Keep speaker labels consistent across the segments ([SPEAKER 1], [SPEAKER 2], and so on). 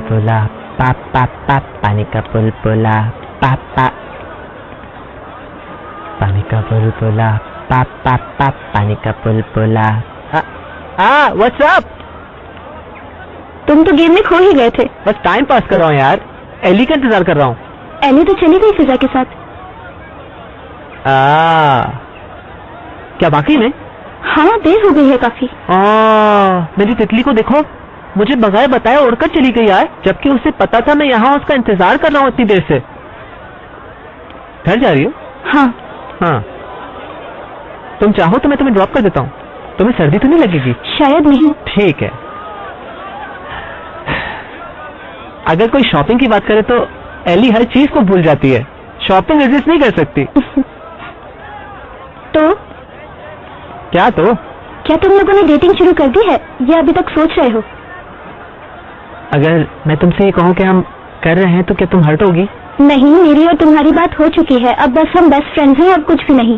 [SPEAKER 1] बुलबुला, पाप पाप पाप, पानी का बुलबुला, पाप पाप, पानी का बुलबुला, पाप पाप पाप, पानी का बुलबुला। What's up?
[SPEAKER 2] तुम तो गेम में खो ही गए थे।
[SPEAKER 1] बस टाइम पास कर रहा हूँ यार, एली का इंतजार कर रहा हूँ।
[SPEAKER 2] एली तो चली गई फिजा के साथ।
[SPEAKER 1] क्या बाकी में?
[SPEAKER 2] हाँ, देर हो गई है काफी।
[SPEAKER 1] मेरी तितली को देखो, मुझे बगैर बताए उड़कर चली गई यार, जबकि उसे पता था मैं यहाँ उसका इंतजार कर रहा हूँ इतनी देर से। घर जा रही हो? हाँ। तुम चाहो तो मैं तुम्हें ड्रॉप कर देता हूँ, तुम्हें सर्दी तो नहीं लगेगी?
[SPEAKER 2] शायद नहीं।
[SPEAKER 1] ठीक है। अगर कोई शॉपिंग की बात करे तो एली हर चीज को भूल जाती है, शॉपिंग रेजिस्ट नहीं कर सकती।
[SPEAKER 2] तो
[SPEAKER 1] क्या तो?
[SPEAKER 2] क्या तुम लोगों ने डेटिंग शुरू कर दी है या अभी तक सोच रहे हो?
[SPEAKER 1] अगर मैं तुमसे ये कहूँ कि हम कर रहे हैं तो क्या तुम हर्ट होगी?
[SPEAKER 2] नहीं, मेरी और तुम्हारी बात हो चुकी है, अब बस हम बेस्ट फ्रेंड्स हैं और कुछ भी नहीं।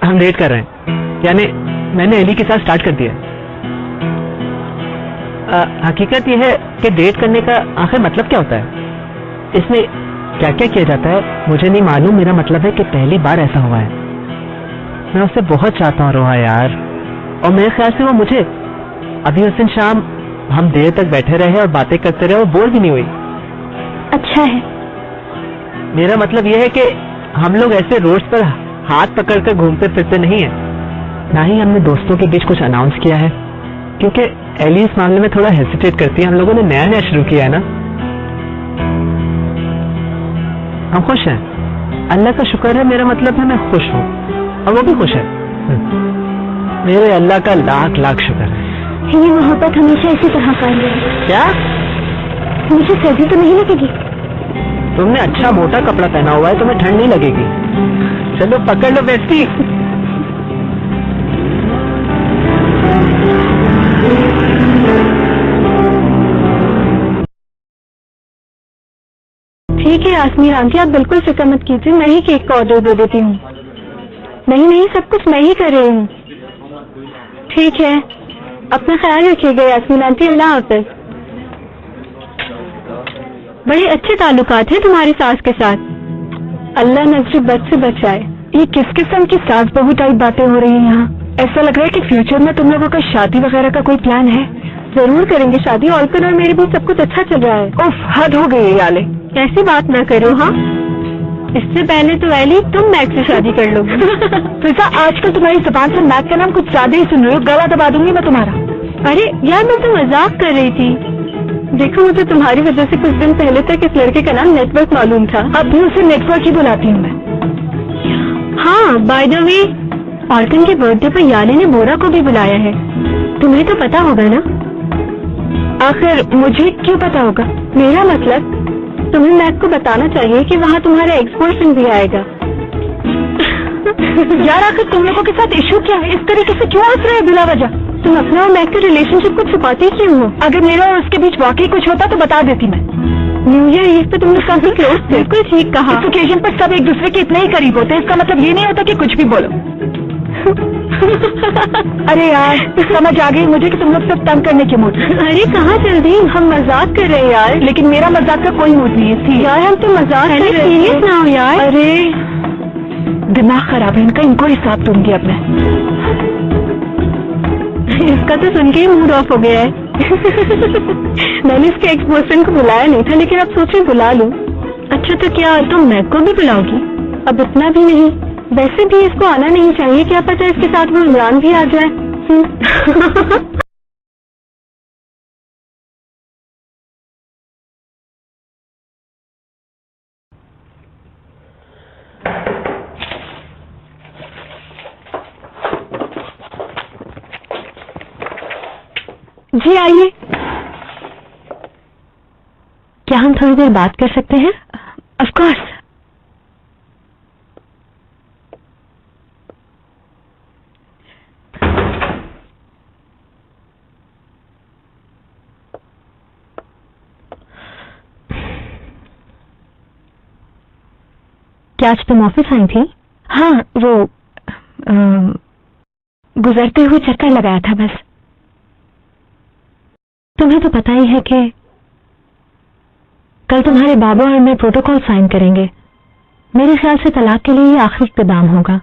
[SPEAKER 1] हम डेट कर रहे हैं, यानी मैंने एली के साथ स्टार्ट कर दिया। हकीकत यह है कि डेट करने का आखिर मतलब क्या होता है, इसमें क्या क्या किया जाता है मुझे नहीं मालूम। मेरा मतलब है कि पहली बार ऐसा हुआ है। मैं उसे बहुत चाहता हूँ रोहा यार, और मेरे ख्याल से वो मुझे। अभी उस दिन शाम हम देर तक बैठे रहे और बातें करते रहे और बोर भी नहीं हुई।
[SPEAKER 2] अच्छा है।
[SPEAKER 1] मेरा मतलब यह है कि हम लोग ऐसे रोड्स पर हाथ पकड़कर घूमते फिरते नहीं है, ना ही हमने दोस्तों के बीच कुछ अनाउंस किया है, क्योंकि एली इस मामले में थोड़ा हेसिटेट करती है। हम लोगों ने नया नया शुरू किया है ना। हम खुश हैं, अल्लाह का शुक्र है। मेरा मतलब है मैं खुश हूँ और वो भी खुश है। मेरे अल्लाह का लाख लाख शुक्र है।
[SPEAKER 2] ये मोहब्बत हमेशा इसी तरह कायम रहे।
[SPEAKER 1] क्या?
[SPEAKER 2] मुझे सर्दी तो नहीं लगेगी?
[SPEAKER 1] तुमने अच्छा मोटा कपड़ा पहना हुआ है, तुम्हें ठंड नहीं लगेगी। चलो पकड़ लो बेस्टी।
[SPEAKER 2] ठीक है आसमीर आंटी, आप बिल्कुल फिक्र मत कीजिए, मैं ही केक का ऑर्डर दे देती हूँ। नहीं, सब कुछ मैं ही कर रही हूँ। ठीक है, अपना ख्याल रखिएगा यास्मीन आंटी। अल्लाह हाफ़िज़। बड़े अच्छे ताल्लुकात हैं तुम्हारी सास के साथ। अल्लाह नजर बद से बचाए। ये किस किस्म की सास बहू टाइप बातें हो रही हैं यहाँ? ऐसा लग रहा है कि फ्यूचर में तुम लोगों का शादी वगैरह का कोई प्लान है? जरूर करेंगे शादी, ऑल्कन और मेरे भी सब कुछ अच्छा चल रहा है। उफ, हद हो गई है याले, ऐसी बात ना करो। हाँ, इससे पहले तो एली तुम मैक से शादी कर लोगे। फिजा, आजकल तुम्हारी जुबान से मैक का नाम कुछ ज्यादा ही सुन रही हो, गला दबा दूंगी मैं तुम्हारा। अरे यार, मैं तो मजाक कर रही थी। देखो, मुझे तुम्हारी वजह से कुछ दिन पहले तक इस लड़के का नाम नेटवर्क मालूम था। अब भी उसे नेटवर्क ही बुलाती हूँ मैं। हाँ, बाय द वे, ऑल्कन के बर्थडे पर याले ने बोरा को भी बुलाया है। तुम्हें तो पता होगा ना? आखिर मुझे क्यों पता होगा? मेरा मतलब, तुम्हें मैक को बताना चाहिए कि वहाँ तुम्हारा एक्स बॉयफ्रेंड भी आएगा। यार, आखिर तुम लोगों के साथ इशू क्या है? इस तरीके से क्यों हंस रहे हो बिला वजह? तुम अपना और मैक के रिलेशनशिप को छुपाती क्यों हो? अगर मेरा और उसके बीच वाकई कुछ होता तो बता देती मैं। न्यू ईयर ईव पे तुम लोग काफी क्लोज थे। बिल्कुल ठीक कहा। इस ओकेजन पर सब एक दूसरे के इतने ही करीब होते हैं, इसका मतलब ये नहीं होता कि कुछ भी बोलो। अरे यार, समझ आ गई मुझे कि तुम लोग सब तंग करने के मूड। अरे कहाँ चल दी, हम मजाक कर रहे हैं यार। लेकिन मेरा मजाक का कोई मूड नहीं है यार, हम तो मजाक कर रहे हैं। सीरियस ना हो यार। अरे दिमाग खराब है इनका, इनको हिसाब दूंगी अब मैं। इसका तो सुन के ही मूड ऑफ हो गया है। मैंने इसके एक्स बॉयफ्रेंड को बुलाया नहीं था, लेकिन अब सोच रही बुला लूं। अच्छा, तो क्या तुम मैक को भी बुलाओगी? अब इतना भी नहीं, वैसे भी इसको आना नहीं चाहिए, क्या पता इसके साथ वो इमरान भी आ जाए। जी आइए। क्या हम थोड़ी देर बात कर सकते हैं? Of course. क्या आज तुम ऑफिस आई थी? हाँ, वो गुजरते हुए चक्कर लगाया था बस। तुम्हें तो पता ही है कि कल तुम्हारे बाबा और मैं प्रोटोकॉल साइन करेंगे। मेरे ख्याल से तलाक के लिए ये आखिरी इक़्तिदाम होगा।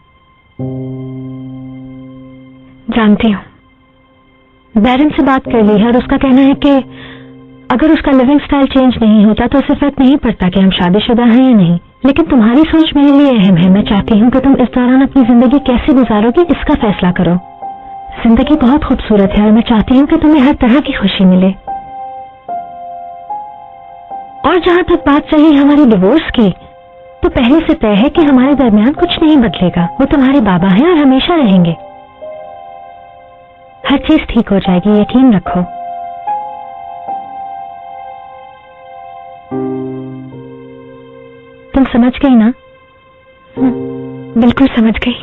[SPEAKER 2] जानती हूं, बैरन से बात कर ली है और उसका कहना है कि अगर उसका लिविंग स्टाइल चेंज नहीं होता तो उसे फर्क नहीं पड़ता कि हम शादीशुदा हैं या नहीं। लेकिन तुम्हारी सोच मेरे लिए अहम है। मैं चाहती हूँ कि तुम इस दौरान अपनी जिंदगी कैसे गुजारोगी इसका फैसला करो। जिंदगी बहुत खूबसूरत है और मैं चाहती हूँ कि तुम्हें हर तरह की खुशी मिले। और जहां तक बात चली हमारी डिवोर्स की, तो पहले से तय है कि हमारे दरमियान कुछ नहीं बदलेगा। वो तुम्हारे बाबा हैं और हमेशा रहेंगे। हर चीज ठीक हो जाएगी, यकीन रखो। तुम समझ गई ना? बिल्कुल समझ गई।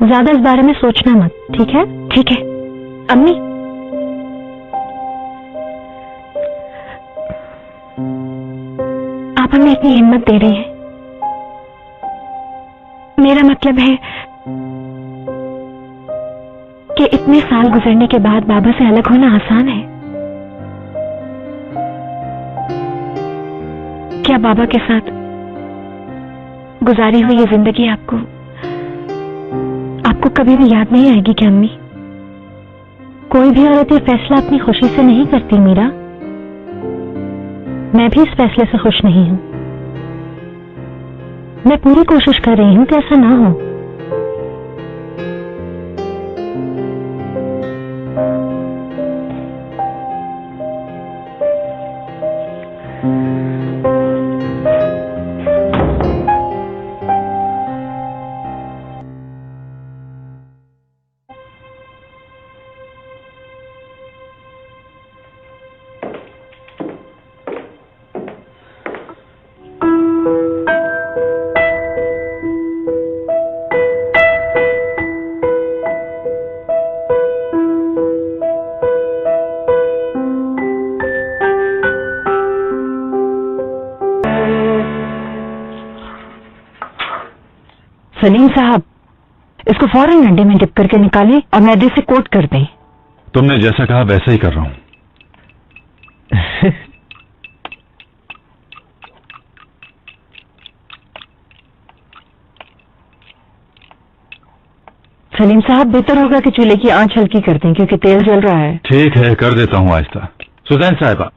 [SPEAKER 2] ज्यादा इस बारे में सोचना मत, ठीक है? ठीक है। अम्मी, आप हमें इतनी हिम्मत दे रही हैं। मेरा मतलब है कि इतने साल गुजरने के बाद बाबा से अलग होना आसान है क्या? बाबा के साथ गुजारी हुई ये जिंदगी आपको कभी भी याद नहीं आएगी क्या अम्मी? कोई भी औरत ये फैसला अपनी खुशी से नहीं करती मीरा। मैं भी इस फैसले से खुश नहीं हूं। मैं पूरी कोशिश कर रही हूं कि ऐसा ना हो। सलीम साहब, इसको फौरन अंडे में डिप करके निकालें और मैदे से कोट कर दें।
[SPEAKER 3] तुमने जैसा कहा वैसा ही कर रहा हूं।
[SPEAKER 2] सलीम साहब, बेहतर होगा कि चूल्हे की आंच हल्की कर दें क्योंकि तेल जल रहा है।
[SPEAKER 3] ठीक है, कर देता हूं आहिस्ता। सुजैन साहिबा,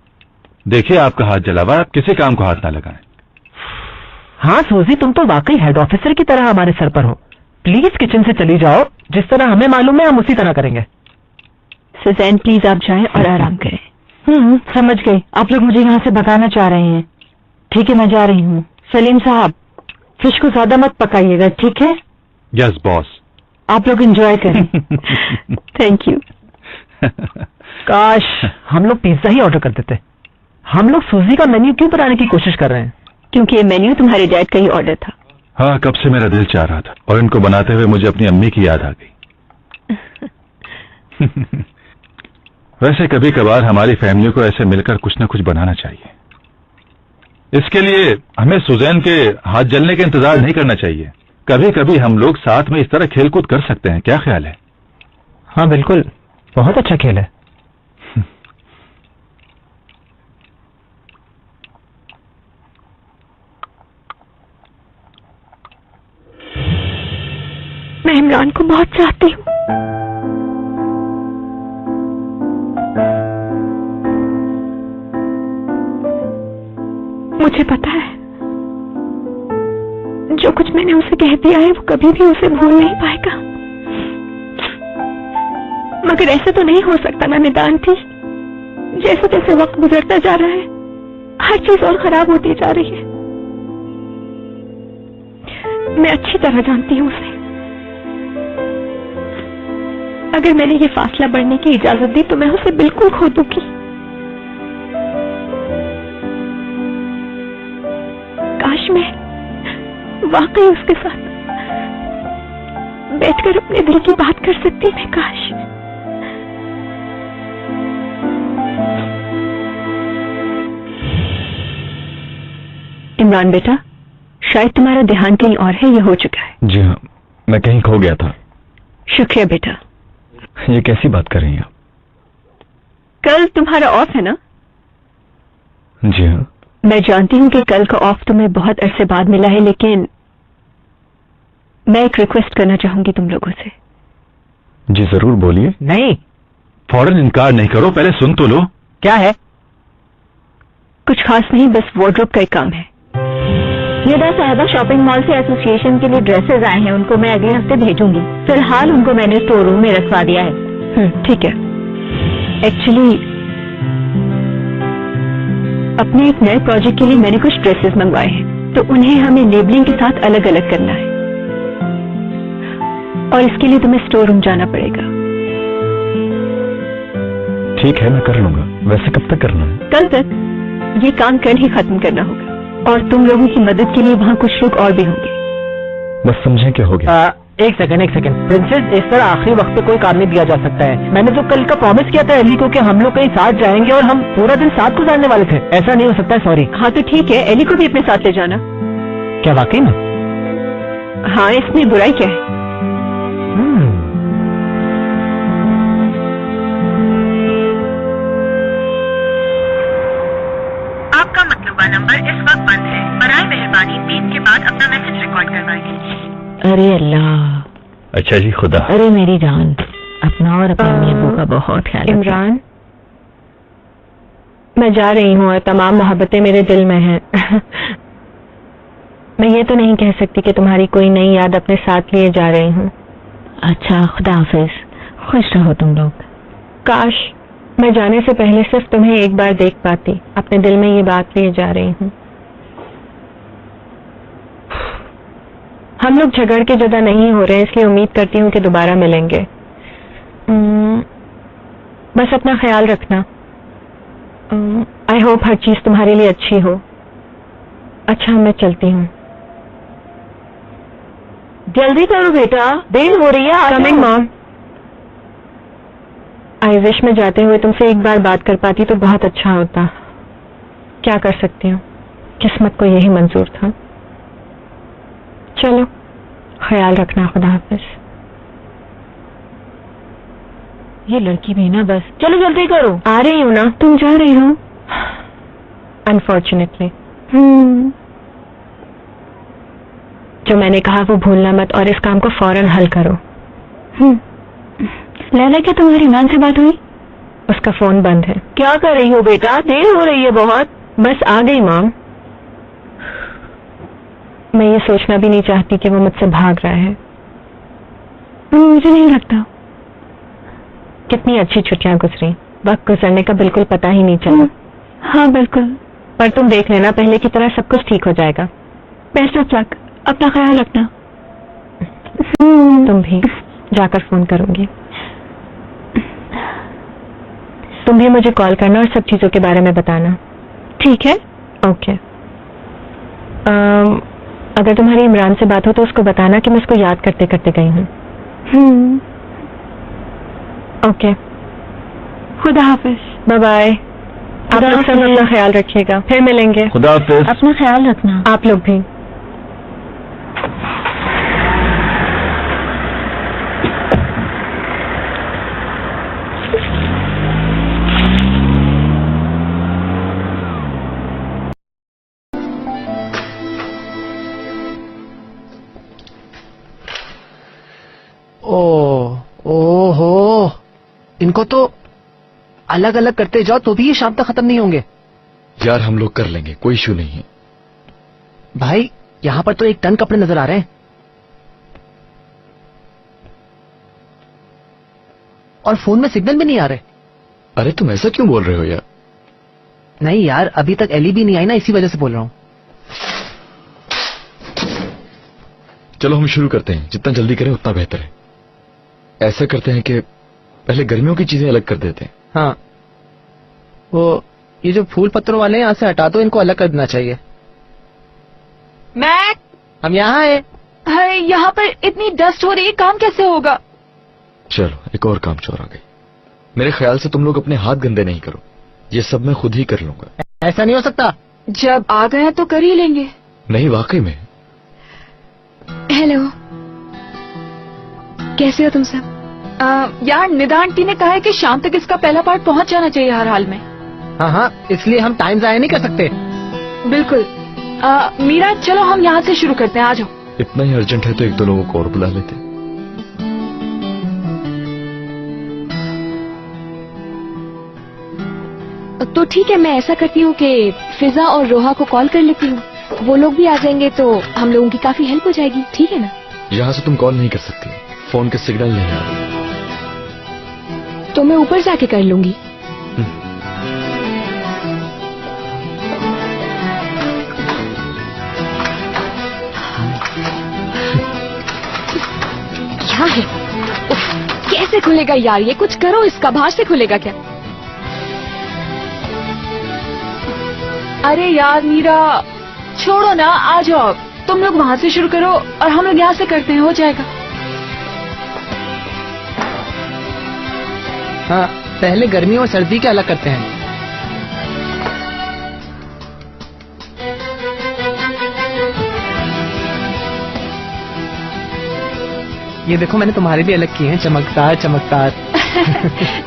[SPEAKER 3] देखिए आपका हाथ जला हुआ है, आप किसी काम को हाथ ना लगाएं।
[SPEAKER 1] हाँ सूजी, तुम तो वाकई हेड ऑफिसर की तरह हमारे सर पर हो। प्लीज किचन से चली जाओ। जिस तरह हमें मालूम है हम उसी तरह करेंगे।
[SPEAKER 2] सुजैन प्लीज आप जाएं और आराम करें। समझ गई। आप लोग मुझे यहाँ से भगाना चाह रहे हैं। ठीक है, मैं जा रही हूँ। सलीम साहब, फिश को ज्यादा मत पकाइएगा, ठीक है?
[SPEAKER 3] Yes boss.
[SPEAKER 2] आप लोग एंजॉय करें। Thank you.
[SPEAKER 1] काश हम लोग पिज्जा ही ऑर्डर कर देते। हम लोग सूजी का मेन्यू क्यों बनाने की कोशिश कर रहे हैं?
[SPEAKER 2] क्योंकि ये मेन्यू तुम्हारे डैड का ही ऑर्डर था।
[SPEAKER 3] हाँ, कब से मेरा दिल चाह रहा था और इनको बनाते हुए मुझे अपनी अम्मी की याद आ गई। वैसे कभी कभार हमारी फैमिली को ऐसे मिलकर कुछ न कुछ बनाना चाहिए। इसके लिए हमें सुजैन के हाथ जलने का इंतजार नहीं करना चाहिए। कभी कभी हम लोग साथ में इस तरह खेलकूद कर सकते हैं। क्या ख्याल है?
[SPEAKER 1] हाँ बिल्कुल, बहुत अच्छा खेल है।
[SPEAKER 2] मैं इमरान को बहुत चाहती हूँ। मुझे पता है जो कुछ मैंने उसे कह दिया है वो कभी भी उसे भूल नहीं पाएगा। मगर ऐसे तो नहीं हो सकता ना निदान थी। जैसे जैसे वक्त गुजरता जा रहा है हर चीज और खराब होती जा रही है। मैं अच्छी तरह जानती हूँ उसे। अगर मैंने ये फासला बढ़ने की इजाजत दी तो मैं उसे बिल्कुल खो दूंगी। काश मैं वाकई उसके साथ बैठकर अपने दिल की बात कर सकती। मैं काश। इमरान बेटा, शायद तुम्हारा ध्यान कहीं और है, ये हो चुका है।
[SPEAKER 4] जी हाँ, मैं कहीं खो गया था।
[SPEAKER 2] शुक्रिया बेटा।
[SPEAKER 4] ये कैसी बात कर रही हैं आप?
[SPEAKER 2] कल तुम्हारा ऑफ है ना?
[SPEAKER 4] जी हाँ।
[SPEAKER 2] मैं जानती हूँ कि कल का ऑफ तुम्हें बहुत अरसे बाद मिला है, लेकिन मैं एक रिक्वेस्ट करना चाहूंगी तुम लोगों से।
[SPEAKER 4] जी जरूर, बोलिए।
[SPEAKER 1] नहीं।
[SPEAKER 3] फौरन इनकार नहीं करो, पहले सुन तो लो।
[SPEAKER 1] क्या है?
[SPEAKER 2] कुछ खास नहीं, बस वार्डरोब का एक काम है।
[SPEAKER 5] निदा साहिबा, शॉपिंग मॉल से एसोसिएशन के लिए ड्रेसेस आए हैं, उनको मैं अगले हफ्ते भेजूंगी। फिलहाल उनको मैंने स्टोर रूम में रखवा दिया है।
[SPEAKER 2] ठीक है। एक्चुअली अपने एक नए प्रोजेक्ट के लिए मैंने कुछ ड्रेसेस मंगवाए हैं, तो उन्हें हमें लेबलिंग के साथ अलग अलग करना है, और इसके लिए तुम्हें स्टोर रूम जाना पड़ेगा।
[SPEAKER 4] ठीक है, मैं कर लूंगा। वैसे कब तक करना है?
[SPEAKER 2] कल तक ये काम कल ही खत्म करना होगा, और तुम लोगों की मदद के लिए वहाँ कुछ लोग और भी होंगे।
[SPEAKER 4] बस समझे क्या हो गया?
[SPEAKER 1] एक सेकंड। प्रिंसेस, इस तरह आखिरी वक्त पे कोई काम नहीं दिया जा सकता है। मैंने तो कल का प्रॉमिस किया था एली को कि हम लोग कहीं साथ जाएंगे और हम पूरा दिन साथ गुजारने वाले थे। ऐसा नहीं हो सकता है, सॉरी।
[SPEAKER 2] हाँ तो ठीक है, एली को भी अपने साथ ले जाना।
[SPEAKER 1] क्या वाकई में?
[SPEAKER 2] हाँ, इसमें बुराई क्या है?
[SPEAKER 6] आपका मतलूबा नंबर इस वक्त बंद है। बराए मेहरबानी बीप के बाद अपना मैसेज रिकॉर्ड करवाइए।
[SPEAKER 5] अरे अल्लाह।
[SPEAKER 3] अच्छा जी, खुदा।
[SPEAKER 5] अरे मेरी जान, अपना और अपने अम्मी अब्बू का बहुत ख्याल रखना।
[SPEAKER 2] इमरान, मैं जा रही हूँ और तमाम मोहब्बतें मेरे दिल में हैं। मैं ये तो नहीं कह सकती कि तुम्हारी कोई नई याद अपने साथ लिए जा रही हूँ।
[SPEAKER 5] अच्छा, खुदा हाफिज, खुश रहो तुम लोग।
[SPEAKER 2] काश मैं जाने से पहले सिर्फ तुम्हें एक बार देख पाती। अपने दिल में ये बात लिए जा रही हूँ। हम लोग झगड़ के जुदा नहीं हो रहे, इसलिए उम्मीद करती हूँ कि दोबारा मिलेंगे। बस अपना ख्याल रखना। आई होप हर चीज तुम्हारे लिए अच्छी हो। अच्छा, मैं चलती हूँ।
[SPEAKER 5] जल्दी करो बेटा, देर हो रही है।
[SPEAKER 2] Coming mom. आई विश में जाते हुए तुमसे एक बार बात कर पाती तो बहुत अच्छा होता। क्या कर सकती हूँ, किस्मत को यही मंजूर था। चलो, ख्याल रखना। खुदा हाफिज।
[SPEAKER 5] ये लड़की भी ना, बस चलो जल्दी करो।
[SPEAKER 2] आ रही हूँ ना। तुम जा रही हो? अनफॉर्चुनेटली। जो मैंने कहा वो भूलना मत, और इस काम को फौरन हल करो। लैला, क्या तुम्हारी इमरान से बात हुई? उसका फोन बंद है।
[SPEAKER 5] क्या कर रही हो बेटा, देर हो रही है बहुत।
[SPEAKER 2] बस आ गई मॉम। मैं ये सोचना भी नहीं चाहती कि वो मुझसे भाग रहा है। मुझे नहीं लगता। कितनी अच्छी छुट्टियां गुजरी, वक्त गुजरने का बिल्कुल पता ही नहीं चला। हाँ बिल्कुल, पर तुम देख लेना, पहले की तरह सब कुछ ठीक हो जाएगा। बेस्ट ऑफ लक, अपना ख्याल रखना। तुम भी। जाकर फोन करूंगी। तुम भी मुझे कॉल करना और सब चीजों के बारे में बताना। ठीक है? ओके। अगर तुम्हारी इमरान से बात हो तो उसको बताना कि मैं उसको याद करते करते गई हूँ। ओके, खुदा हाफिज। Bye bye. आप लोग सब अपना ख्याल रखिएगा, फिर मिलेंगे।
[SPEAKER 4] खुदा हाफिज।
[SPEAKER 5] अपना ख्याल रखना।
[SPEAKER 2] आप लोग भी।
[SPEAKER 7] ओहो, इनको तो अलग अलग करते जाओ तो भी ये शाम तक खत्म नहीं होंगे।
[SPEAKER 4] यार हम लोग कर लेंगे, कोई इशू नहीं है।
[SPEAKER 7] भाई, यहाँ पर तो 1 टन कपड़े नजर आ रहे हैं। और फोन में सिग्नल भी नहीं आ रहे।
[SPEAKER 4] अरे तुम ऐसा क्यों बोल रहे हो यार?
[SPEAKER 7] नहीं यार, अभी तक एली भी नहीं आई ना, इसी वजह से बोल रहा हूँ।
[SPEAKER 4] चलो हम शुरू करते हैं, जितना जल्दी करें उतना बेहतर है। ऐसा करते हैं कि पहले गर्मियों की चीजें अलग कर देते हैं।
[SPEAKER 7] हाँ, वो ये जो फूल पत्तों वाले हैं यहाँ से हटा दो, इनको अलग कर देना चाहिए।
[SPEAKER 8] मैक,
[SPEAKER 7] हम यहाँ हैं।
[SPEAKER 8] हाय, यहाँ पर इतनी डस्ट हो रही है, काम कैसे होगा?
[SPEAKER 4] चलो एक और काम चोर आ गई। मेरे ख्याल से तुम लोग अपने हाथ गंदे नहीं करो, ये सब मैं खुद ही कर लूंगा।
[SPEAKER 7] ऐसा नहीं हो सकता।
[SPEAKER 8] जब आ गया तो कर ही लेंगे।
[SPEAKER 4] नहीं वाकई में,
[SPEAKER 8] कैसे हो तुम सब? यार निदा आंटी ने कहा है कि शाम तक इसका पहला पार्ट पहुंच जाना चाहिए हर हाल में।
[SPEAKER 7] हाँ हाँ, इसलिए हम टाइम जाया नहीं कर सकते।
[SPEAKER 8] बिल्कुल। मीरा चलो हम यहाँ से शुरू करते हैं, आ जाओ।
[SPEAKER 4] इतना ही अर्जेंट है तो एक दो लोगों को और बुला लेते।
[SPEAKER 8] तो ठीक है, मैं ऐसा करती हूँ कि फिजा और रोहा को कॉल कर लेती हूँ, वो लोग भी आ जाएंगे तो हम लोगों की काफी हेल्प हो जाएगी। ठीक है ना?
[SPEAKER 4] यहाँ से तुम कॉल नहीं कर सकती, फोन के सिग्नल नहीं आ रहे।
[SPEAKER 8] तो मैं ऊपर जाके कर लूंगी। क्या है? उफ, कैसे खुलेगा यार ये? कुछ करो इसका, बाहर से खुलेगा क्या? अरे यार मीरा छोड़ो ना, आ जाओ। तुम लोग वहाँ से शुरू करो और हम लोग यहाँ से करते हैं, हो जाएगा।
[SPEAKER 7] हाँ, पहले गर्मी और सर्दी के अलग करते हैं। ये देखो मैंने तुम्हारे लिए अलग किए हैं, चमकदार चमकदार।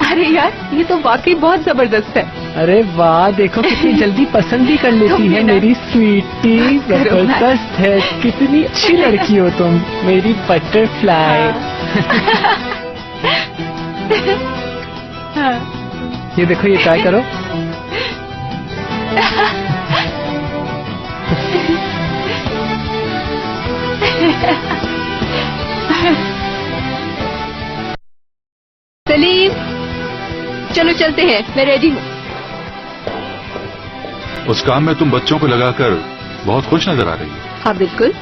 [SPEAKER 8] अरे यार ये तो वाकई बहुत जबरदस्त है।
[SPEAKER 7] अरे वाह, देखो कितनी जल्दी पसंद भी कर लेती है मेरी स्वीटी। जबरदस्त है, कितनी अच्छी लड़की हो तुम, मेरी बटरफ्लाई। ये देखो, ये ट्राई करो।
[SPEAKER 8] सलीम चलो चलते हैं, मैं रेडी हूँ।
[SPEAKER 3] उस काम में तुम बच्चों को लगाकर बहुत खुश नजर आ रही हो।
[SPEAKER 8] हाँ बिल्कुल।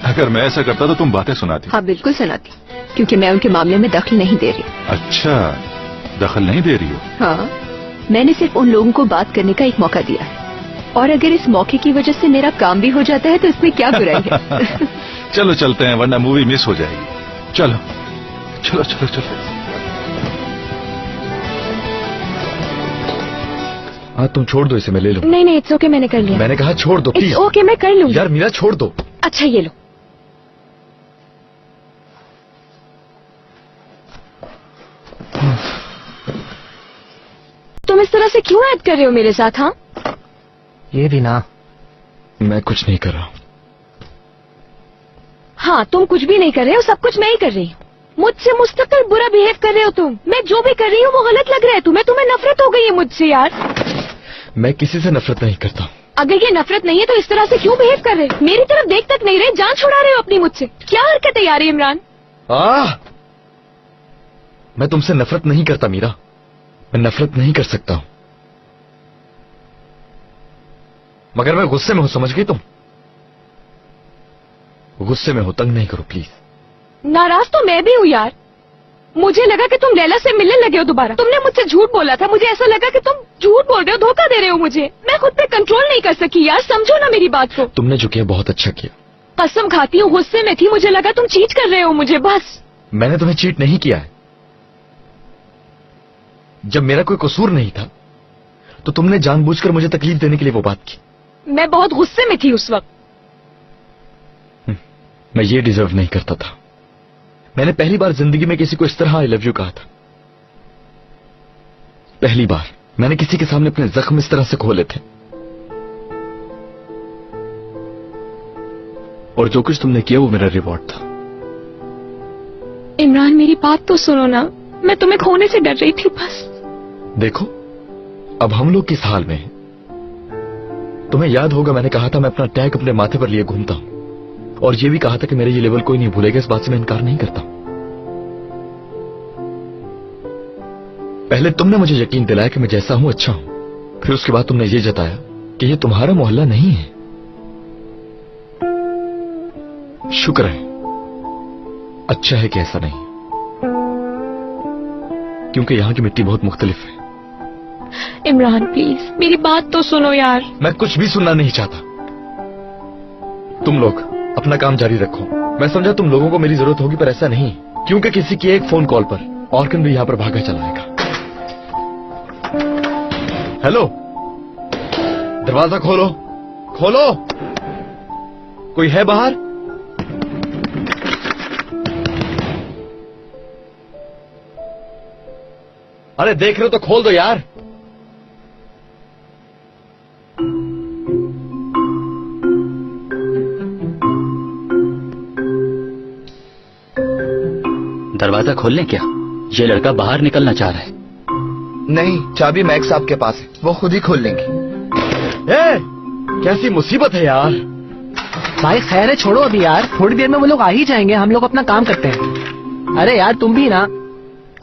[SPEAKER 3] अगर मैं ऐसा करता तो तुम बातें सुनाती।
[SPEAKER 8] हाँ बिल्कुल सुनाती, क्योंकि मैं उनके मामले में दखल नहीं दे रही।
[SPEAKER 3] अच्छा, दखल नहीं दे रही हो?
[SPEAKER 8] हाँ, मैंने सिर्फ उन लोगों को बात करने का एक मौका दिया है, और अगर इस मौके की वजह से मेरा काम भी हो जाता है तो इसमें क्या बुराई है।
[SPEAKER 3] चलो चलते हैं, वरना मूवी मिस हो जाएगी। चलो चलो चलो चलो।
[SPEAKER 4] हाँ तुम छोड़ दो इसे, मैं ले लूँ।
[SPEAKER 8] नहीं नहीं, इट्स ओके, मैंने कर लिया।
[SPEAKER 4] मैंने कहा छोड़ दो प्लीज।
[SPEAKER 8] ओके मैं कर लूँगी।
[SPEAKER 4] यार मीरा छोड़ दो।
[SPEAKER 8] अच्छा ये लो। तुम इस तरह से क्यों ऐड कर रहे हो मेरे साथ? हाँ
[SPEAKER 7] ये भी ना।
[SPEAKER 4] मैं कुछ नहीं कर रहा।
[SPEAKER 8] हाँ तुम कुछ भी नहीं कर रहे हो, सब कुछ मैं ही कर रही हूँ। मुझसे मुस्तकिल बुरा बिहेव कर रहे हो तुम। मैं जो भी कर रही हूँ वो गलत लग रहा है तुम्हें। तुम्हें नफरत हो गई है मुझसे यार।
[SPEAKER 4] मैं किसी से नफरत नहीं करता।
[SPEAKER 8] अगर ये नफरत नहीं है तो इस तरह से क्यों बिहेव कर रहे हो? मेरी तरफ देख तक नहीं रहे, जान छुड़ा रहे हो अपनी मुझसे। क्या हरकत है यार इमरान?
[SPEAKER 4] मैं तुमसे नफरत नहीं करता मीरा, मैं नफरत नहीं कर सकता हूं, मगर मैं गुस्से में हूं, समझ गई तुम? गुस्से में हो, तंग नहीं करो प्लीज।
[SPEAKER 8] नाराज तो मैं भी हूँ यार। मुझे लगा कि तुम लैला से मिलने लगे हो दोबारा। तुमने मुझसे झूठ बोला था, मुझे ऐसा लगा कि तुम झूठ बोल रहे हो, धोखा दे रहे हो मुझे। मैं खुद पे कंट्रोल नहीं कर सकी यार, समझो ना मेरी बात को।
[SPEAKER 4] तुमने जो किया बहुत अच्छा किया।
[SPEAKER 8] कसम खाती हूँ गुस्से में थी, मुझे लगा तुम चीट कर रहे हो मुझे, बस।
[SPEAKER 4] मैंने तुम्हें चीट नहीं किया है। जब मेरा कोई कसूर नहीं था तो तुमने जानबूझकर मुझे तकलीफ देने के लिए वो बात की।
[SPEAKER 8] मैं बहुत गुस्से में थी उस वक्त।
[SPEAKER 4] मैं ये डिजर्व नहीं करता था। मैंने पहली बार जिंदगी में किसी को इस तरह आई लव यू कहा था। पहली बार मैंने किसी के सामने अपने जख्म इस तरह से खोले थे। और जो कुछ तुमने किया वो मेरा रिवॉर्ड था।
[SPEAKER 8] इमरान मेरी बात तो सुनो ना, मैं तुम्हें खोने से डर रही थी बस।
[SPEAKER 4] देखो अब हम लोग किस हाल में हैं। तुम्हें याद होगा मैंने कहा था मैं अपना टैग अपने माथे पर लिए घूमता हूं, और ये भी कहा था कि मेरे ये लेवल कोई नहीं भूलेगा। इस बात से मैं इनकार नहीं करता। पहले तुमने मुझे यकीन दिलाया कि मैं जैसा हूं अच्छा हूं, फिर उसके बाद तुमने ये जताया कि ये तुम्हारा मोहल्ला नहीं है। शुक्र है, अच्छा है कि ऐसा नहीं, क्योंकि यहां की मिट्टी बहुत मुख्तलिफ है।
[SPEAKER 8] इमरान प्लीज मेरी बात तो सुनो यार।
[SPEAKER 4] मैं कुछ भी सुनना नहीं चाहता। तुम लोग अपना काम जारी रखो। मैं समझा तुम लोगों को मेरी जरूरत होगी, पर ऐसा नहीं, क्योंकि किसी की एक फोन कॉल पर ऑर्कन भी यहां पर भागा चला आएगा। हेलो, दरवाजा खोलो, खोलो, कोई है बाहर? अरे देख रहे हो तो खोल दो यार।
[SPEAKER 9] दरवाजा खोल लें क्या? ये लड़का बाहर निकलना चाह रहा है।
[SPEAKER 4] नहीं, चाबी मैक्स साहब के पास है, वो खुद ही खोल लेंगे। कैसी मुसीबत है यार।
[SPEAKER 7] भाई खैर है, छोड़ो अभी यार, थोड़ी देर में वो लोग आ ही जाएंगे, हम लोग अपना काम करते हैं। अरे यार तुम भी ना,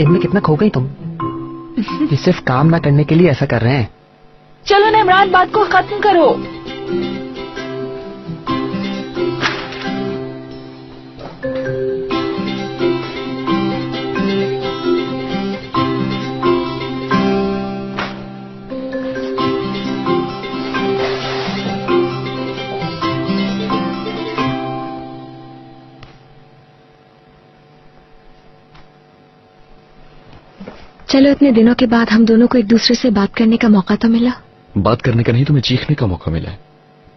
[SPEAKER 7] इनमें कितना खो गई तुम। ये सिर्फ काम ना करने के लिए ऐसा कर रहे हैं।
[SPEAKER 8] चलो ना इमरान, बात को खत्म करो। चलो, इतने दिनों के बाद हम दोनों को एक दूसरे से बात करने का मौका तो मिला।
[SPEAKER 4] बात करने का नहीं, तुम्हें चीखने का मौका मिला है।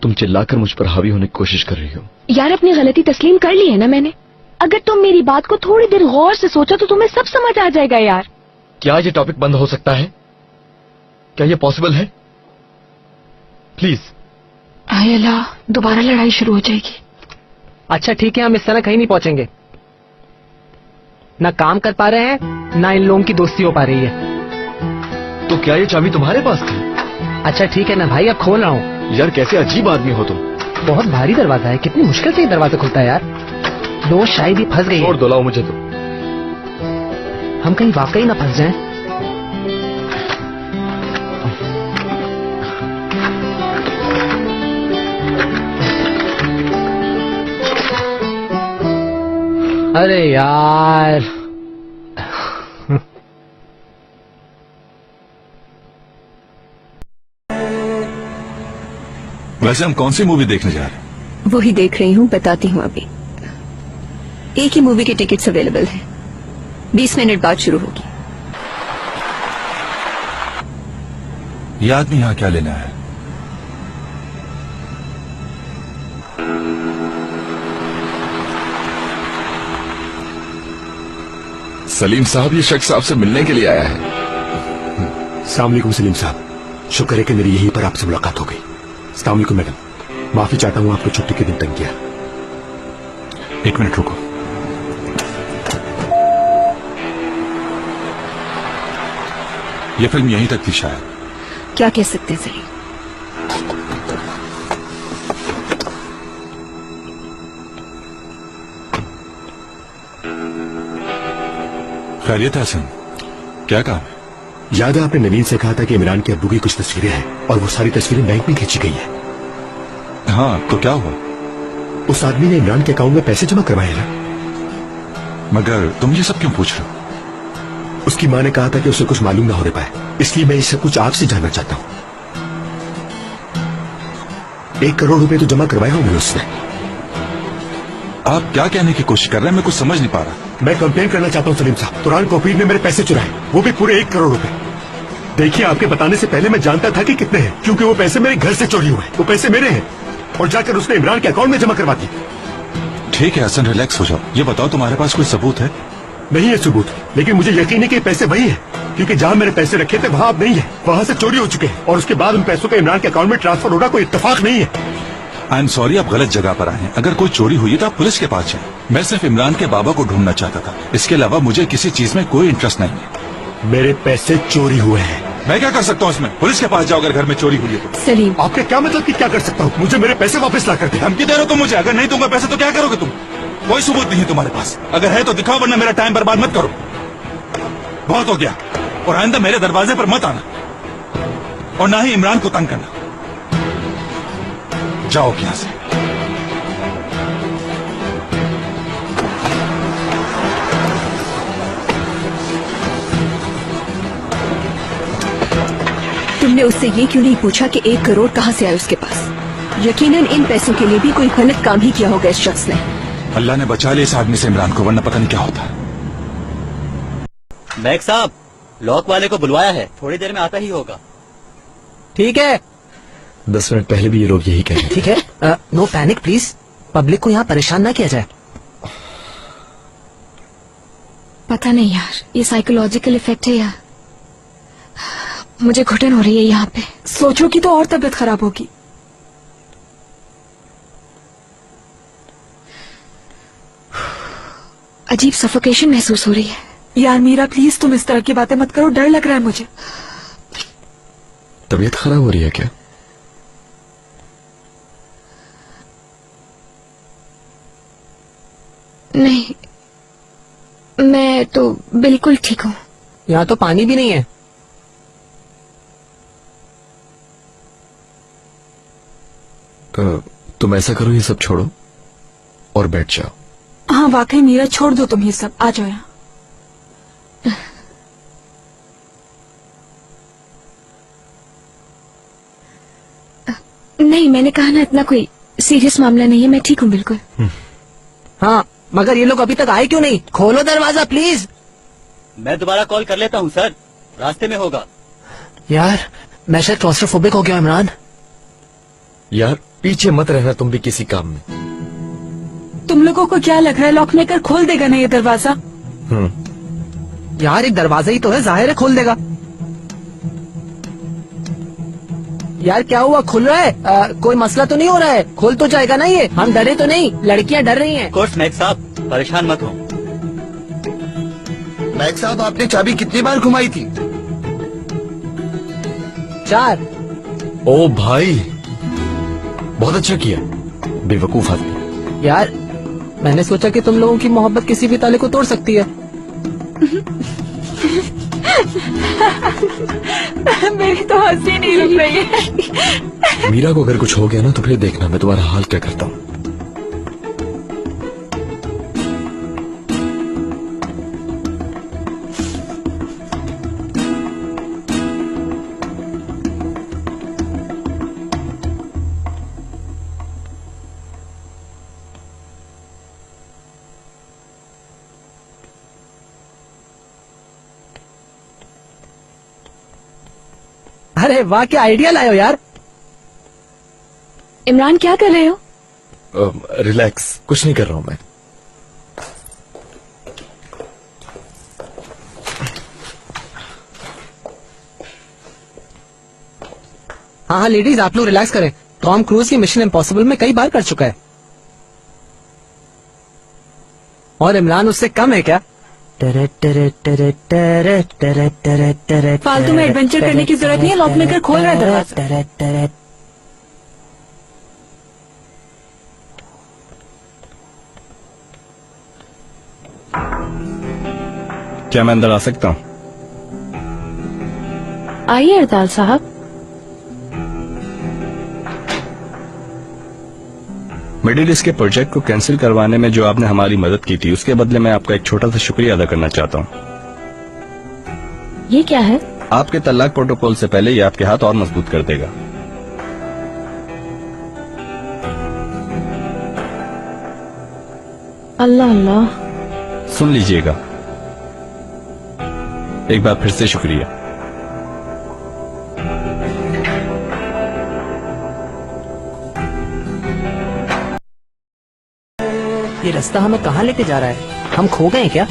[SPEAKER 4] तुम चिल्लाकर मुझ पर हावी होने की कोशिश कर रही हो।
[SPEAKER 8] यार अपनी गलती तस्लीम कर ली है ना मैंने। अगर तुम मेरी बात को थोड़ी देर गौर से सोचो तो तुम्हें सब समझ आ जाएगा यार।
[SPEAKER 4] क्या ये टॉपिक बंद हो सकता है? क्या ये पॉसिबल है? प्लीज।
[SPEAKER 8] हाय अल्लाह, दोबारा लड़ाई शुरू हो जाएगी।
[SPEAKER 7] अच्छा ठीक है, हम इस तरह कहीं नहीं पहुंचेंगे। ना काम कर पा रहे हैं, ना इन लोगों की दोस्ती हो पा रही है।
[SPEAKER 4] तो क्या ये चाबी तुम्हारे पास थी?
[SPEAKER 7] अच्छा ठीक है ना भाई, अब खोल रहा हूँ।
[SPEAKER 4] यार कैसे अजीब आदमी हो तुम।
[SPEAKER 7] बहुत भारी दरवाजा है, कितनी मुश्किल से ये दरवाजा खुलता है यार। दो शायद ही फंस गई है।
[SPEAKER 4] छोड़ दो, लाओ मुझे तो।
[SPEAKER 7] हम कहीं वाकई ना फंस जाएं। अरे यार
[SPEAKER 3] वैसे हम कौन सी मूवी देखने जा रहे हैं?
[SPEAKER 2] वो ही देख रही हूँ, बताती हूँ अभी। एक ही मूवी के टिकट्स अवेलेबल हैं, 20 मिनट बाद शुरू होगी।
[SPEAKER 3] ये आदमी यहाँ क्या लेना है?
[SPEAKER 10] सलीम साहब, ये शख्स आपसे मिलने के लिए आया है।
[SPEAKER 11] अस्सलाम वालेकुम सलीम साहब, शुक्र है कि मेरी यहीं पर आपसे मुलाकात हो गई। अस्सलाम वालेकुम मैडम, माफी चाहता हूँ आपको छुट्टी के दिन तंग किया।
[SPEAKER 3] एक मिनट रुको। ये फिल्म यहीं तक थी शायद।
[SPEAKER 2] क्या कह सकते हैं सलीम?
[SPEAKER 3] खैरियत है हसन, क्या काम है?
[SPEAKER 11] याद है आपने नवीन से कहा था कि इमरान के अब्बू की कुछ तस्वीरें हैं और वो सारी तस्वीरें बैंक में खींची गई है।
[SPEAKER 3] हाँ, तो क्या हुआ?
[SPEAKER 11] उस आदमी ने इमरान के अकाउंट में पैसे जमा करवाए ना।
[SPEAKER 3] मगर तुम ये सब क्यों पूछ रहे हो?
[SPEAKER 11] उसकी माँ ने कहा था कि उसे कुछ मालूम ना होने पाए, इसलिए मैं ये सब कुछ आपसे जानना चाहता हूँ। 1 करोड़ रुपए तो जमा करवाए होंगे उसने।
[SPEAKER 3] आप क्या कहने की कोशिश कर रहे हैं? मैं कुछ समझ नहीं पा रहा।
[SPEAKER 11] मैं कंप्लेन करना चाहता हूँ सलीम साहब, तुरान कोपीर ने मेरे पैसे चुराए, वो भी पूरे 1 करोड़ रुपए। देखिए, आपके बताने से पहले मैं जानता था कि कितने हैं, क्योंकि वो पैसे मेरे घर से चोरी हुए। वो पैसे मेरे हैं और जाकर उसने इमरान के अकाउंट में जमा करवा दिए।
[SPEAKER 3] ठीक है हसन, रिलैक्स हो जाओ। ये बताओ, तुम्हारे पास कोई सबूत है?
[SPEAKER 11] नहीं है सबूत, लेकिन मुझे यकीन है कि पैसे वही हैं, क्योंकि जहाँ मैंने पैसे रखे थे वहाँ अब नहीं है। वहाँ से चोरी हो चुके हैं और उसके बाद उन पैसों का इमरान के अकाउंट में ट्रांसफर होना कोई इत्तेफाक नहीं है।
[SPEAKER 3] आई एम सॉरी, आप गलत जगह पर आए हैं। अगर कोई चोरी हुई है तो आप पुलिस के पास जाएं। मैं सिर्फ इमरान के बाबा को ढूंढना चाहता था, इसके अलावा मुझे किसी चीज में कोई इंटरेस्ट नहीं है।
[SPEAKER 11] मेरे पैसे चोरी हुए हैं।
[SPEAKER 3] मैं क्या कर सकता हूँ इसमें? पुलिस के पास जाओ अगर घर में चोरी हुई है तो।
[SPEAKER 2] सलीम,
[SPEAKER 11] आपके क्या मतलब कि क्या कर सकता हूँ? मुझे मेरे पैसे वापस ला कर दे।
[SPEAKER 3] धमकी दे रहे हो तुम मुझे? अगर नहीं दूंगा पैसे तो क्या करोगे तुम? कोई सबूत नहीं है तुम्हारे पास? अगर है तो दिखाओ, वरना मेरा टाइम बर्बाद मत करो। बहुत हो गया, और आइंदा मेरे दरवाजे पर मत आना और ना ही इमरान को तंग करना। जाओ यहां से।
[SPEAKER 2] तुमने उससे ये क्यों नहीं पूछा कि 1 करोड़ कहाँ से आए उसके पास? यकीनन इन पैसों के लिए भी कोई गलत काम ही किया होगा इस शख्स ने।
[SPEAKER 3] अल्लाह ने बचा लिया इस आदमी से इमरान को, वरना पता नहीं क्या होता।
[SPEAKER 9] मैक साहब, लॉक वाले को बुलवाया है, थोड़ी देर में आता ही होगा।
[SPEAKER 7] ठीक है,
[SPEAKER 4] 10 मिनट पहले भी ये लोग यही कह रहे थे।
[SPEAKER 7] ठीक है, नो पैनिक प्लीज, पब्लिक को यहाँ परेशान ना किया जाए।
[SPEAKER 8] पता नहीं यार, ये साइकोलॉजिकल इफेक्ट है या मुझे घुटन हो रही है यहाँ पे।
[SPEAKER 2] सोचोगी तो और तबीयत खराब होगी।
[SPEAKER 8] अजीब सफोकेशन महसूस हो रही है।
[SPEAKER 2] यार मीरा प्लीज तुम इस तरह की बातें मत करो, डर लग रहा है मुझे।
[SPEAKER 4] तबीयत खराब हो रही है क्या?
[SPEAKER 8] नहीं, मैं तो बिल्कुल ठीक हूँ।
[SPEAKER 7] यहाँ तो पानी भी नहीं है।
[SPEAKER 4] तुम ऐसा करो, ये सब छोड़ो और बैठ जाओ।
[SPEAKER 2] हाँ वाकई मीरा, छोड़ दो तुम ये सब, आ जाओ यहाँ।
[SPEAKER 8] नहीं, मैंने कहा ना, इतना कोई सीरियस मामला नहीं है, मैं ठीक हूँ बिल्कुल।
[SPEAKER 7] हाँ मगर ये लोग अभी तक आए क्यों नहीं? खोलो दरवाजा प्लीज।
[SPEAKER 9] मैं दोबारा कॉल कर लेता हूँ सर, रास्ते में होगा।
[SPEAKER 7] यार मैं शायद क्लॉस्ट्रोफोबिक हो गया इमरान।
[SPEAKER 4] यार पीछे मत रहना तुम भी किसी काम में।
[SPEAKER 2] तुम लोगों को क्या लग रहा है लॉक मेकर खोल देगा ना ये दरवाजा?
[SPEAKER 7] यार एक दरवाजा ही तो है, जाहिर है खोल देगा। यार क्या हुआ, खुल रहा है? कोई मसला तो नहीं हो रहा है? खोल तो जाएगा ना ये, हम डरे तो नहीं? लड़कियां डर रही हैं।
[SPEAKER 9] कोर्स मैक साहब, परेशान मत हो।
[SPEAKER 10] मैक साहब, आपने चाबी कितनी बार घुमाई थी?
[SPEAKER 7] 4।
[SPEAKER 4] ओ भाई, बहुत अच्छा किया, बेवकूफ आदमी।
[SPEAKER 7] यार मैंने सोचा कि तुम लोगों की मोहब्बत किसी भी ताले को तोड़ सकती है।
[SPEAKER 2] मेरी तो हंसी नहीं रुक रही है।
[SPEAKER 4] मीरा को अगर कुछ हो गया ना तो फिर देखना मैं तुम्हारा हाल क्या करता हूँ।
[SPEAKER 7] अरे वाह, क्या आइडिया लाए हो यार।
[SPEAKER 8] इमरान क्या कर रहे हो?
[SPEAKER 4] रिलैक्स, कुछ नहीं कर रहा हूँ मैं।
[SPEAKER 7] हाँ लेडीज, आप लोग रिलैक्स करें। टॉम क्रूज की मिशन इम्पॉसिबल में कई बार कर चुका है। और इमरान उससे कम है क्या?
[SPEAKER 2] फालतू में एडवेंचर करने की जरूरत नहीं है, लॉक मेकर खोल रहा है दरवाजा।
[SPEAKER 12] क्या मैं अंदर आ सकता हूँ?
[SPEAKER 8] आइए अरदाल साहब।
[SPEAKER 12] मिडिल ईस्ट के प्रोजेक्ट को कैंसिल करवाने में जो आपने हमारी मदद की थी, उसके बदले मैं आपका एक छोटा सा शुक्रिया अदा करना चाहता हूँ।
[SPEAKER 8] ये क्या है?
[SPEAKER 12] आपके तलाक प्रोटोकॉल से पहले ये आपके हाथ और मजबूत कर देगा।
[SPEAKER 8] अल्लाह अल्लाह।
[SPEAKER 12] सुन लीजिएगा, एक बार फिर से शुक्रिया।
[SPEAKER 7] ये रास्ता हमें कहाँ लेके जा रहा है? हम खो गए क्या?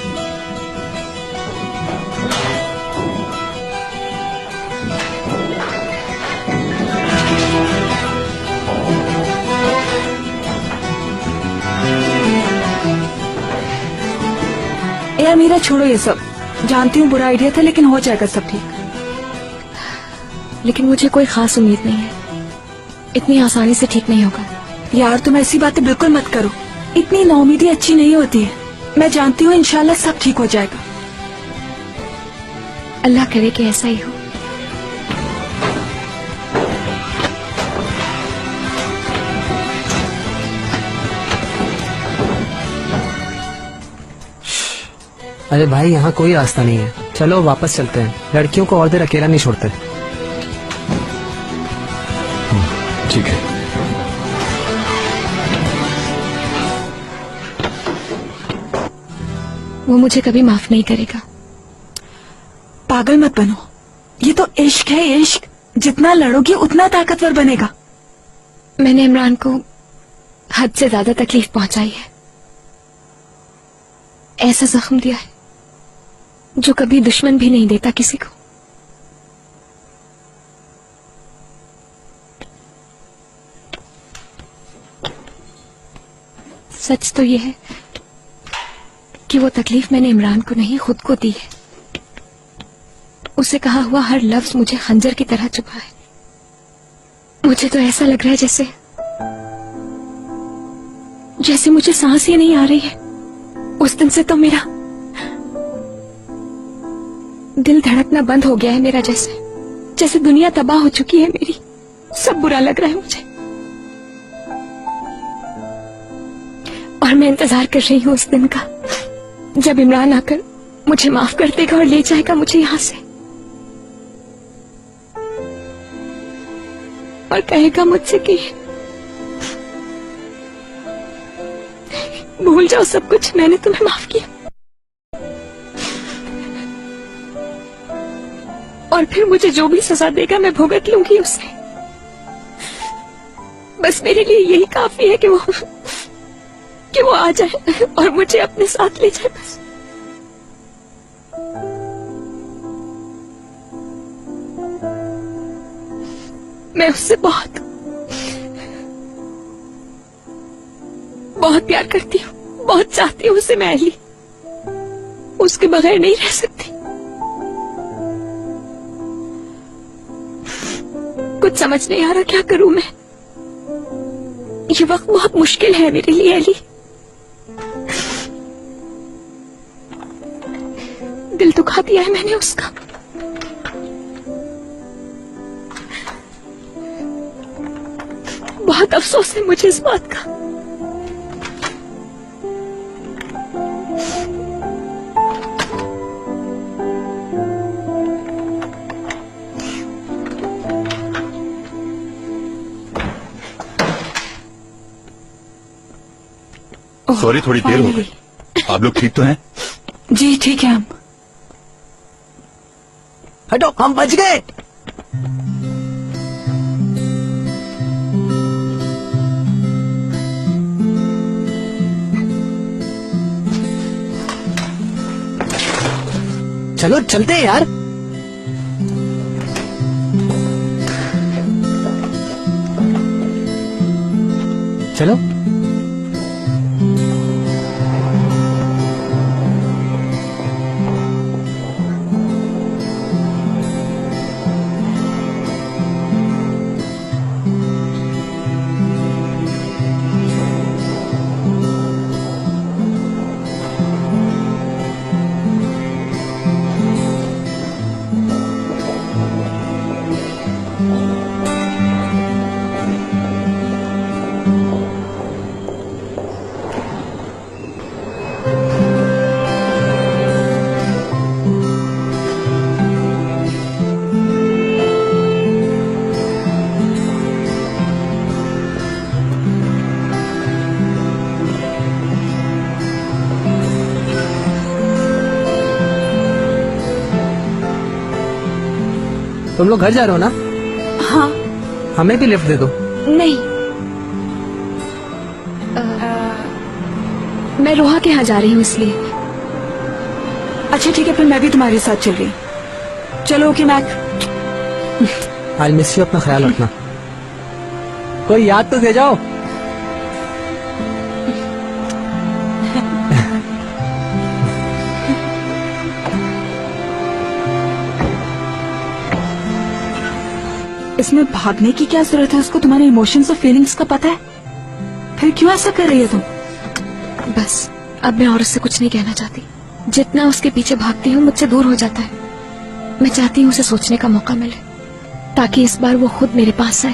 [SPEAKER 2] यार मीरा छोड़ो ये सब, जानती हूँ बुरा आइडिया था लेकिन हो जाएगा सब ठीक।
[SPEAKER 8] लेकिन मुझे कोई खास उम्मीद नहीं है, इतनी आसानी से ठीक नहीं होगा।
[SPEAKER 2] यार तुम ऐसी बातें बिल्कुल मत करो, इतनी नाउमीदी अच्छी नहीं होती है। मैं जानती हूँ इंशाल्लाह सब ठीक हो जाएगा।
[SPEAKER 8] अल्लाह करे कि ऐसा ही हो।
[SPEAKER 7] अरे भाई, यहाँ कोई रास्ता नहीं है, चलो वापस चलते हैं। लड़कियों को और देर अकेला नहीं छोड़ते।
[SPEAKER 4] ठीक है।
[SPEAKER 8] वो मुझे कभी माफ नहीं करेगा।
[SPEAKER 2] पागल मत बनो, ये तो इश्क है इश्क, जितना लड़ोगी उतना ताकतवर बनेगा।
[SPEAKER 8] मैंने इमरान को हद से ज्यादा तकलीफ पहुंचाई है, ऐसा जख्म दिया है जो कभी दुश्मन भी नहीं देता किसी को। सच तो ये है कि वो तकलीफ मैंने इमरान को नहीं खुद को दी है। उसे कहा हुआ हर लफ्ज मुझे खंजर की तरह चुभा है। मुझे तो ऐसा लग रहा है जैसे मुझे सांस ही नहीं आ रही है। उस दिन से तो मेरा दिल धड़कना बंद हो गया है मेरा, जैसे दुनिया तबाह हो चुकी है मेरी। सब बुरा लग रहा है मुझे और मैं इंतजार कर रही हूँ उस दिन का जब इमरान आकर मुझे माफ कर देगा और ले जाएगा मुझे यहाँ से और कहेगा मुझसे कि भूल जाओ सब कुछ, मैंने तुम्हें माफ किया। और फिर मुझे जो भी सजा देगा मैं भुगत लूंगी उसे। बस मेरे लिए यही काफी है कि वो आ जाए और मुझे अपने साथ ले जाए। बस मैं उससे बहुत प्यार करती हूँ, बहुत चाहती हूँ उसे। मैं अली उसके बगैर नहीं रह सकती। कुछ समझ नहीं आ रहा क्या करूं मैं। ये वक्त बहुत मुश्किल है मेरे लिए अली। दिल दुखा दिया है मैंने उसका। बहुत अफसोस है मुझे इस बात का।
[SPEAKER 3] सॉरी, थोड़ी देर हो गई। आप लोग ठीक तो हैं?
[SPEAKER 2] जी ठीक है। हम
[SPEAKER 7] हटो, हम बच गए। चलो चलते हैं यार। चलो। तुम लोग घर जा रहे हो ना?
[SPEAKER 8] हाँ।
[SPEAKER 7] हमें भी लिफ्ट दे दो।
[SPEAKER 8] नहीं, मैं रोहा के यहाँ जा रही हूँ इसलिए।
[SPEAKER 2] अच्छा ठीक है, फिर मैं भी तुम्हारे साथ चल रही। चलो ओके मैक।
[SPEAKER 7] आई मिस यू, अपना ख्याल रखना। कोई याद तो दे जाओ।
[SPEAKER 2] इसमें भागने की क्या जरूरत है? उसको तुम्हारे इमोशंस और फीलिंग्स का पता है, फिर क्यों ऐसा कर रही है तुम?
[SPEAKER 8] बस अब मैं और उससे कुछ नहीं कहना चाहती। जितना उसके पीछे भागती हूँ मुझसे दूर हो जाता है। मैं चाहती हूँ उसे सोचने का मौका मिले ताकि इस बार वो खुद मेरे पास आए।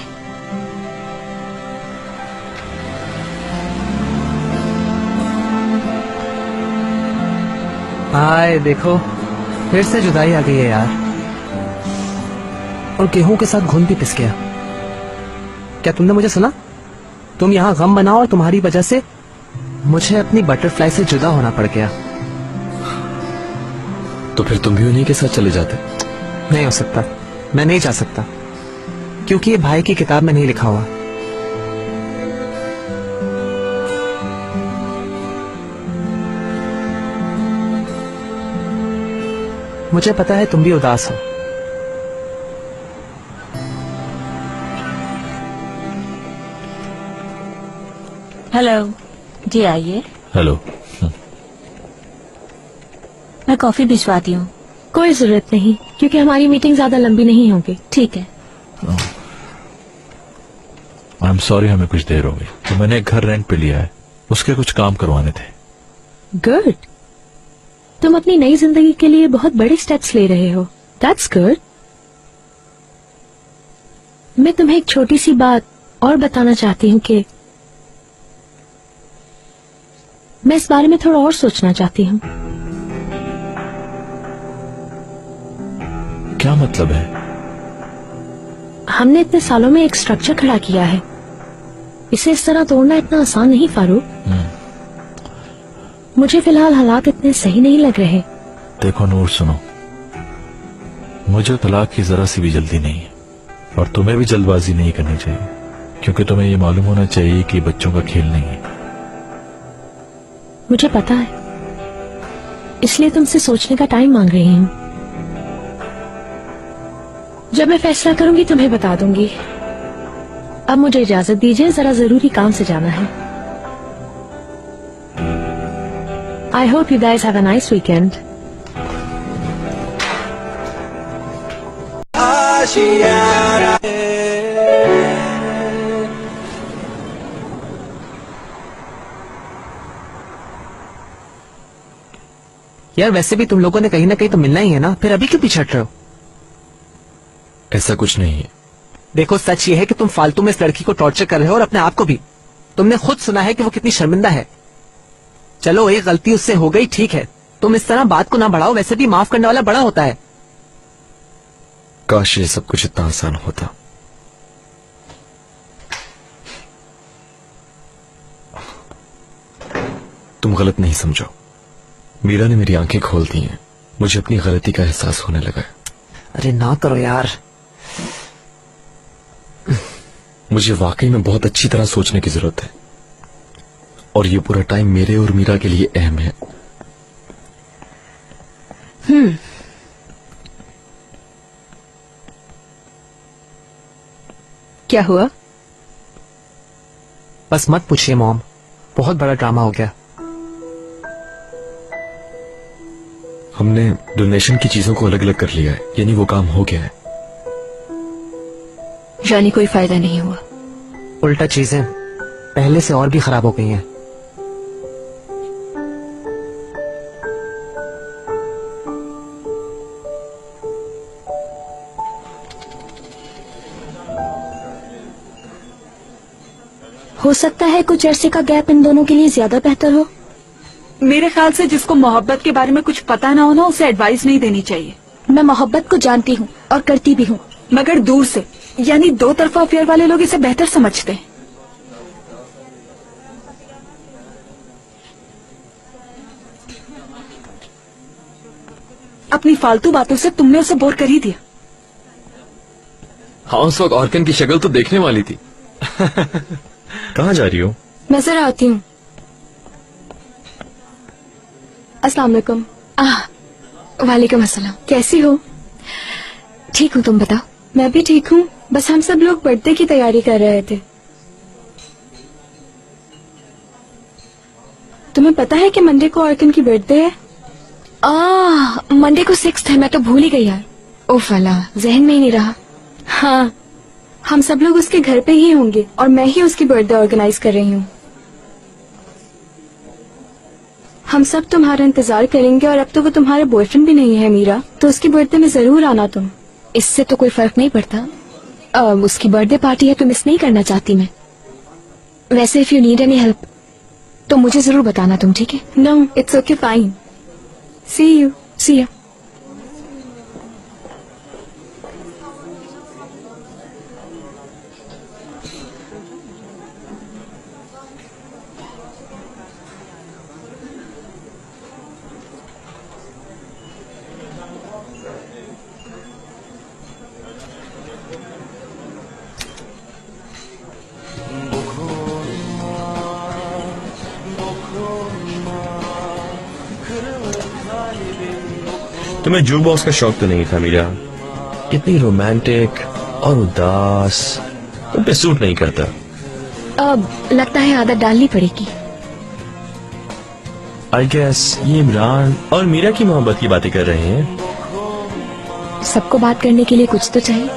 [SPEAKER 7] हाय देखो, फिर से जुदाई आ गई है यार। और गेहूं के साथ घुन भी पिस गया। क्या तुमने मुझे सुना? तुम यहाँ गम बनाओ और तुम्हारी वजह से मुझे अपनी बटरफ्लाई से जुदा होना पड़ गया।
[SPEAKER 4] तो फिर तुम भी उन्हीं के साथ चले जाते?
[SPEAKER 7] नहीं हो सकता, मैं नहीं जा सकता, क्योंकि ये भाई की किताब में नहीं लिखा हुआ। मुझे पता है तुम भी उदास हो।
[SPEAKER 5] हेलो जी आइए।
[SPEAKER 3] हेलो।
[SPEAKER 5] मैं कॉफी भिजवाती हूँ।
[SPEAKER 8] कोई जरूरत नहीं, क्योंकि हमारी मीटिंग ज्यादा लंबी नहीं होगी।
[SPEAKER 5] ठीक है।
[SPEAKER 3] आई एम सॉरी, हमें कुछ देर हो गई। तो मैंने एक घर रेंट पे लिया है, उसके कुछ काम करवाने थे।
[SPEAKER 8] गुड। तुम अपनी नई जिंदगी के लिए बहुत बड़े स्टेप्स ले रहे हो। That's good. मैं तुम्हें एक छोटी सी बात और बताना चाहती हूँ कि मैं इस बारे में थोड़ा और सोचना चाहती हूँ।
[SPEAKER 3] क्या मतलब है?
[SPEAKER 8] हमने इतने सालों में एक स्ट्रक्चर खड़ा किया है, इसे इस तरह तोड़ना इतना आसान नहीं फारूक। मुझे फिलहाल हालात इतने सही नहीं लग रहे।
[SPEAKER 3] देखो नूर, सुनो, मुझे तलाक की जरा सी भी जल्दी नहीं है, और तुम्हें भी जल्दबाजी नहीं करनी चाहिए, क्योंकि तुम्हें ये मालूम होना चाहिए कि बच्चों का खेल नहीं है।
[SPEAKER 8] मुझे पता है, इसलिए तुमसे सोचने का टाइम मांग रही हूँ। जब मैं फैसला करूंगी तुम्हें बता दूंगी। अब मुझे इजाजत दीजिए, जरा जरूरी काम से जाना है। I hope you guys have a nice weekend.
[SPEAKER 7] यार वैसे भी तुम लोगों ने कहीं ना कहीं तो मिलना ही है ना, फिर अभी क्यों पीछे हट रहे हो?
[SPEAKER 4] ऐसा कुछ नहीं है।
[SPEAKER 7] देखो सच ये है कि तुम फालतू में इस लड़की को टॉर्चर कर रहे हो और अपने आप को भी। तुमने खुद सुना है कि वो कितनी शर्मिंदा है। चलो एक गलती उससे हो गई, ठीक है, तुम इस तरह बात को ना बढ़ाओ, वैसे भी माफ करने वाला बड़ा होता है।
[SPEAKER 4] काश ये सब कुछ इतना आसान होता। तुम गलत नहीं समझो, मीरा ने मेरी आंखें खोल दी हैं, मुझे अपनी गलती का एहसास होने लगा है।
[SPEAKER 7] अरे ना करो यार।
[SPEAKER 4] मुझे वाकई में बहुत अच्छी तरह सोचने की जरूरत है, और ये पूरा टाइम मेरे और मीरा के लिए अहम है।
[SPEAKER 2] क्या हुआ?
[SPEAKER 7] बस मत पूछिए मॉम, बहुत बड़ा ड्रामा हो गया।
[SPEAKER 4] हमने डोनेशन की चीजों को अलग अलग कर लिया है, यानी वो काम हो गया है।
[SPEAKER 2] यानी कोई फायदा नहीं हुआ?
[SPEAKER 7] उल्टा चीजें पहले से और भी खराब हो गई हैं।
[SPEAKER 2] हो सकता है कुछ अरसे का गैप इन दोनों के लिए ज्यादा बेहतर हो।
[SPEAKER 13] मेरे ख्याल से जिसको मोहब्बत के बारे में कुछ पता ना हो ना, उसे एडवाइस नहीं देनी चाहिए।
[SPEAKER 2] मैं मोहब्बत को जानती हूँ और करती भी हूँ,
[SPEAKER 13] मगर दूर से, यानी दो तरफा अफेयर वाले लोग इसे बेहतर समझते हैं। अपनी फालतू बातों से तुमने उसे बोर कर ही दिया।
[SPEAKER 4] हाँ, उस वक्त ऑर्कन की शक्ल तो देखने वाली थी। कहाँ जा रही हो?
[SPEAKER 2] मैं जरा आती हूँ। अस्सलाम वालेकुम। वालेकुम अस्सलाम। कैसी हो? ठीक हूँ, तुम बताओ। मैं भी ठीक हूँ, बस हम सब लोग बर्थडे की तैयारी कर रहे थे। तुम्हें पता है कि मंडे को ऑर्कन की बर्थडे है? मंडे को 6th है, मैं तो भूल ही गई यार। ओफ अल्लाह, जहन में ही नहीं रहा। हाँ, हम सब लोग उसके घर पे ही होंगे और मैं ही उसकी बर्थडे ऑर्गेनाइज कर रही हूँ। हम सब तुम्हारा इंतजार करेंगे, और अब तो वो तुम्हारा बॉयफ्रेंड भी नहीं है मीरा, तो उसकी बर्थडे में जरूर आना तुम। इससे तो कोई फर्क नहीं पड़ता। उसकी बर्थडे पार्टी है तो मिस नहीं करना चाहती मैं। वैसे if you need any help तो मुझे जरूर बताना तुम, ठीक है? No, it's okay, fine. See you. See you.
[SPEAKER 12] तुम्हें जू बॉक्स का शौक तो नहीं था मीरा? इतनी रोमांटिक और उदास तुम पे सूट नहीं करता।
[SPEAKER 2] अब लगता है आदत डालनी पड़ेगी।
[SPEAKER 14] आई गेस ये इमरान और मीरा की मोहब्बत की बातें कर रहे हैं।
[SPEAKER 8] सबको बात करने के लिए कुछ तो चाहिए।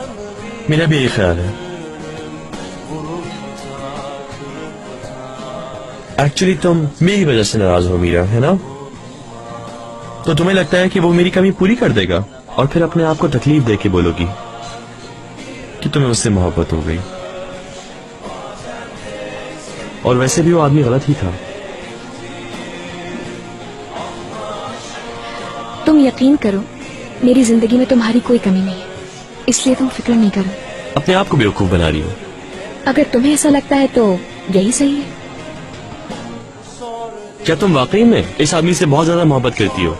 [SPEAKER 14] मेरा भी यही ख्याल है। एक्चुअली तुम मेरी वजह से नाराज हो मीरा, है ना? तो तुम्हें लगता है कि वो मेरी कमी पूरी कर देगा और फिर अपने आप को तकलीफ दे के बोलोगी कि तुम्हें उससे मोहब्बत हो गई। और वैसे भी वो आदमी गलत ही था।
[SPEAKER 8] तुम यकीन करो, मेरी जिंदगी में तुम्हारी कोई कमी नहीं है, इसलिए तुम फिक्र नहीं करो।
[SPEAKER 14] अपने आप को बेवकूफ बना रही हो।
[SPEAKER 8] अगर तुम्हें ऐसा लगता है तो यही सही है।
[SPEAKER 14] क्या तुम वाकई में इस आदमी से बहुत ज्यादा मोहब्बत करती हो?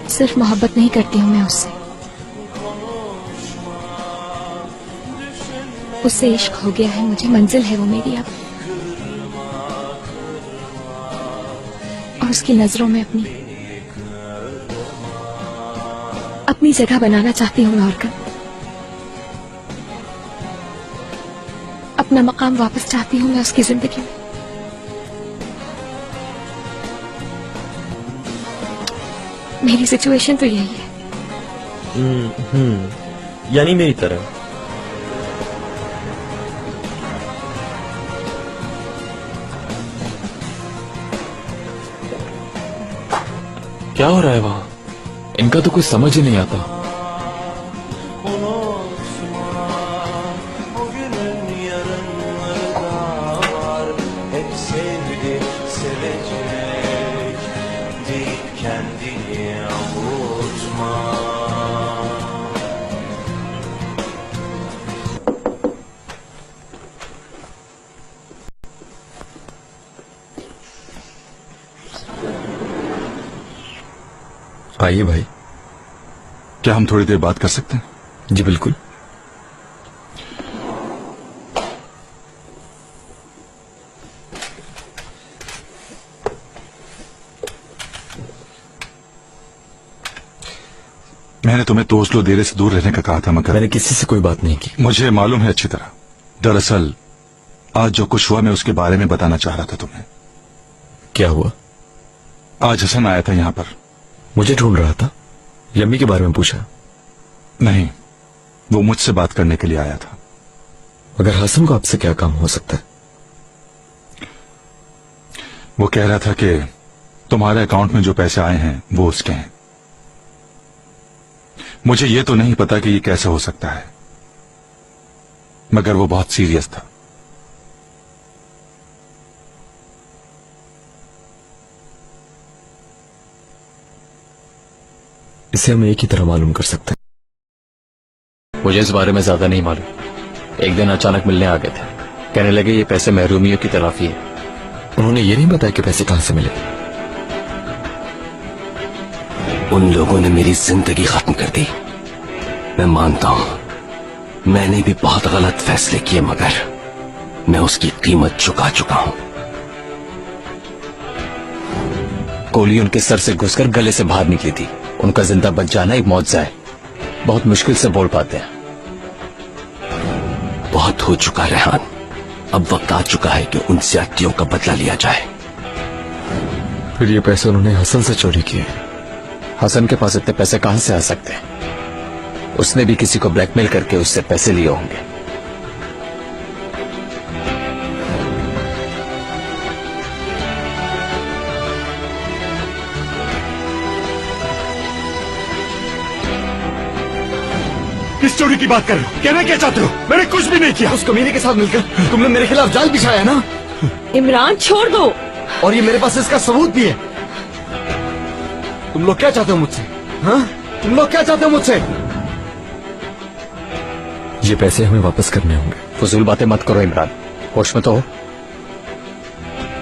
[SPEAKER 8] सिर्फ मोहब्बत नहीं करती हूँ मैं उससे, उससे इश्क हो गया है मुझे, मंजिल है वो मेरी अब, और उसकी नजरों में अपनी जगह बनाना चाहती हूँ मैं। और कल अपना मकाम वापस चाहती हूँ मैं उसकी जिंदगी में। मेरी सिचुएशन तो यही है।
[SPEAKER 14] यानी मेरी तरह।
[SPEAKER 4] क्या हो रहा है वहां? इनका तो कुछ समझ ही नहीं आता।
[SPEAKER 3] आइए भाई। क्या हम थोड़ी देर बात कर सकते हैं?
[SPEAKER 4] जी बिल्कुल।
[SPEAKER 3] मैंने तुम्हें तो ओस्लो देरे से दूर रहने का कहा था, मगर
[SPEAKER 4] मैंने किसी से कोई बात नहीं की।
[SPEAKER 3] मुझे मालूम है अच्छी तरह। दरअसल आज जो कुछ हुआ मैं उसके बारे में बताना चाह रहा था तुम्हें।
[SPEAKER 4] क्या हुआ?
[SPEAKER 3] आज हसन आया था यहाँ पर।
[SPEAKER 4] मुझे ढूंढ रहा था? यम्मी के बारे में पूछा?
[SPEAKER 3] नहीं, वो मुझसे बात करने के लिए आया था।
[SPEAKER 4] मगर हसन को आपसे क्या काम हो सकता है?
[SPEAKER 3] वो कह रहा था कि तुम्हारे अकाउंट में जो पैसे आए हैं वो उसके हैं। मुझे ये तो नहीं पता कि ये कैसे हो सकता है, मगर वो बहुत सीरियस था।
[SPEAKER 4] इसे हम एक ही तरह मालूम कर सकते हैं।
[SPEAKER 9] मुझे इस बारे में ज्यादा नहीं मालूम। एक दिन अचानक मिलने आ गए थे, कहने लगे ये पैसे महरूमियों की तलाफी है।
[SPEAKER 4] उन्होंने ये नहीं बताया कि पैसे कहां से मिले?
[SPEAKER 15] उन लोगों ने मेरी जिंदगी खत्म कर दी। मैं मानता हूं मैंने भी बहुत गलत फैसले किए, मगर मैं उसकी कीमत चुका चुका हूं।
[SPEAKER 9] गोली उनके सर से घुसकर गले से बाहर निकली थी। उनका जिंदा बच जाना एक मौजज़ा है। बहुत मुश्किल से बोल पाते हैं।
[SPEAKER 15] बहुत हो चुका रेहान, अब वक्त आ चुका है कि उन ज्यादतियों का बदला लिया जाए।
[SPEAKER 4] फिर ये पैसे उन्होंने हसन से चोरी किए।
[SPEAKER 9] हसन के पास इतने पैसे कहां से आ सकते हैं? उसने भी किसी को ब्लैकमेल करके उससे पैसे लिए होंगे।
[SPEAKER 11] किस चोरी की बात कर रहे हो? कहना क्या चाहते हो? मैंने कुछ भी नहीं किया।
[SPEAKER 7] उस कमीने के साथ मिलकर तुमने मेरे खिलाफ जाल बिछाया ना।
[SPEAKER 8] इमरान छोड़ दो।
[SPEAKER 7] और ये मेरे पास इसका सबूत भी है। तुम लोग क्या चाहते हो मुझसे? हाँ, तुम लोग क्या चाहते हो मुझसे?
[SPEAKER 4] ये पैसे हमें वापस करने होंगे।
[SPEAKER 9] फजूल बातें मत करो इमरान, होश में तो हो।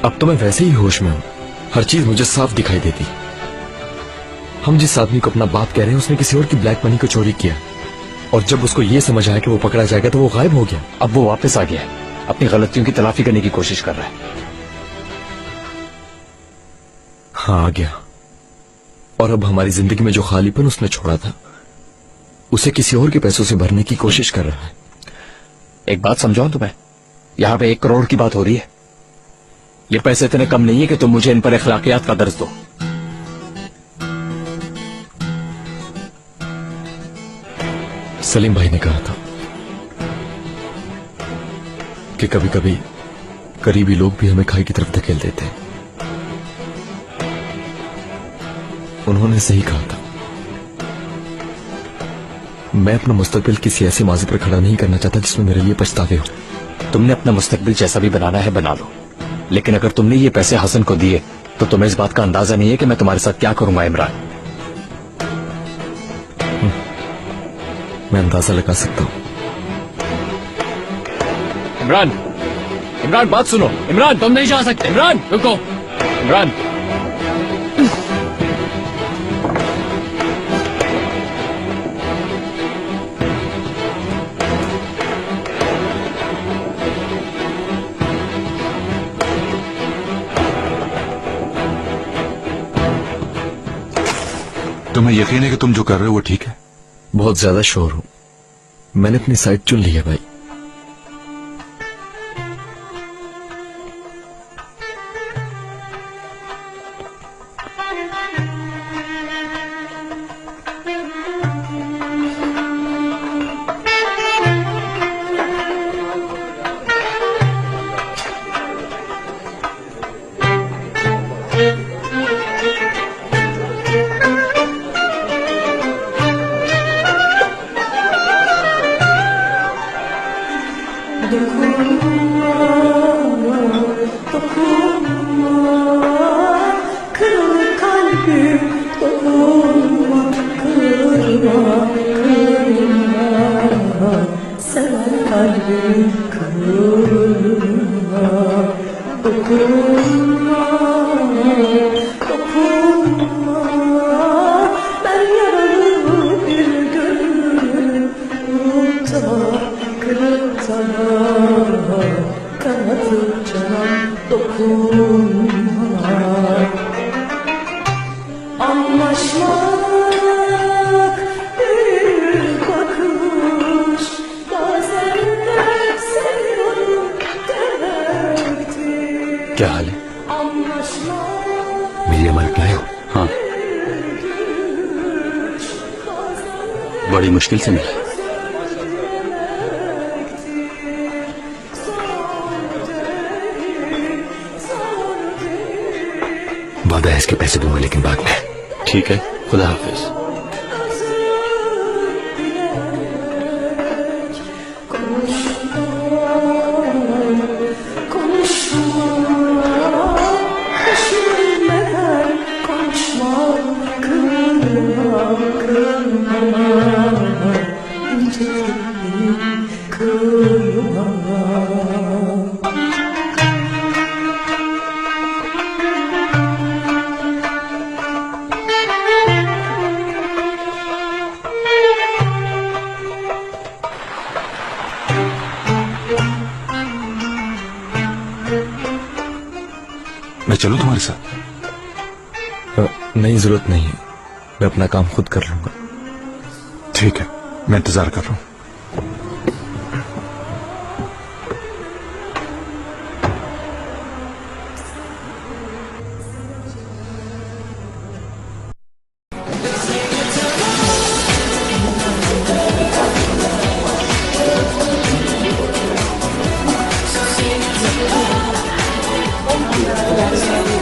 [SPEAKER 4] अब तो मैं वैसे ही होश में हूं। हर चीज मुझे साफ दिखाई देती। हम जिस आदमी को अपना बाप कह रहे हैं उसने किसी और की ब्लैक मनी को चोरी किया, और जब उसको ये समझ आया कि वो पकड़ा जाएगा तो वो गायब हो गया।
[SPEAKER 9] अब वो वापस आ गया है, अपनी गलतियों की तलाफी करने की कोशिश कर रहा है।
[SPEAKER 4] हाँ, आ गया। और अब हमारी जिंदगी में जो खालीपन उसने छोड़ा था उसे किसी और के पैसों से भरने की कोशिश कर रहा है।
[SPEAKER 9] एक बात समझाऊं तुम्हें, यहाँ पे 1 करोड़ की बात हो रही है। ये पैसे इतने कम नहीं है कि तुम मुझे इन पर अखलाकियात का दर्ज दो।
[SPEAKER 4] सलीम भाई ने कहा था कि कभी कभी करीबी लोग भी हमें खाई की तरफ धकेल देते हैं। उन्होंने सही कहा था। मैं अपना मुस्तकबिल किसी ऐसे माजी पर खड़ा नहीं करना चाहता जिसमें मेरे लिए पछतावे हो।
[SPEAKER 9] तुमने अपना मुस्तकबिल जैसा भी बनाना है बना लो, लेकिन अगर तुमने ये पैसे हसन को दिए तो तुम्हें इस बात का अंदाजा नहीं है कि मैं तुम्हारे साथ क्या करूंगा इमरान।
[SPEAKER 4] मैं अंदाजा लगा सकता हूं।
[SPEAKER 9] इमरान, इमरान बात सुनो। इमरान तुम नहीं जा सकते। इमरान रुको। इमरान
[SPEAKER 3] तुम्हें यकीन है कि तुम जो कर रहे हो वो ठीक है?
[SPEAKER 4] बहुत ज्यादा श्योर हूं। मैंने अपनी साइड चुन ली है भाई।
[SPEAKER 9] क्या हाल है?
[SPEAKER 15] मेरी अमल क्या है?
[SPEAKER 9] हाँ, बड़ी मुश्किल से मिला।
[SPEAKER 15] वादा है इसके पैसे दूंगा, लेकिन बाद में।
[SPEAKER 9] ठीक है, खुदा हाफिज।
[SPEAKER 3] मैं चलूं तुम्हारे साथ?
[SPEAKER 4] नहीं, जरूरत नहीं है। मैं अपना काम खुद कर लूंगा।
[SPEAKER 3] ठीक है, मैं इंतजार कर रहा हूं।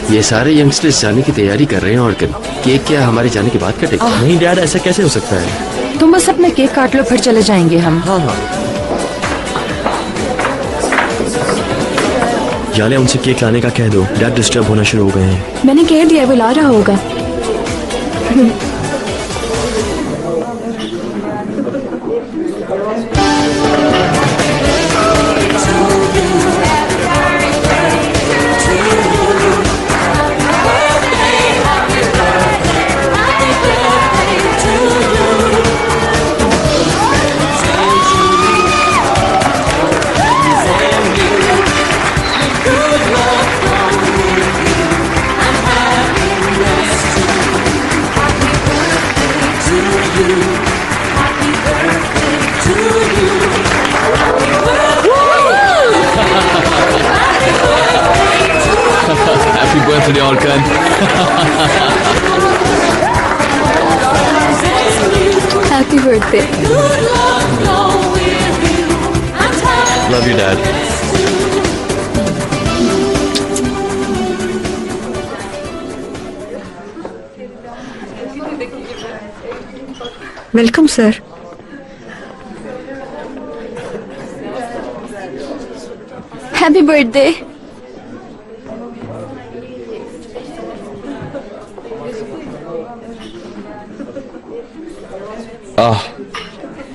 [SPEAKER 15] ये सारे यंगस्टर्स जाने की तैयारी कर रहे हैं और केक क्या हमारे जाने के बाद कटेगा?
[SPEAKER 14] नहीं डैड, ऐसा कैसे हो सकता है?
[SPEAKER 13] तुम बस अपना केक काट लो, फिर चले जाएंगे हम।
[SPEAKER 14] हाँ हाँ, जाले उनसे केक लाने का कह दो। डैड डिस्टर्ब होना शुरू हो गए हैं।
[SPEAKER 13] मैंने कह दिया, वो ला रहा होगा।
[SPEAKER 16] Happy
[SPEAKER 9] बर्थडे ऑर्कन।
[SPEAKER 8] Happy birthday.
[SPEAKER 14] Love you dad.
[SPEAKER 2] Welcome sir.
[SPEAKER 8] Happy birthday.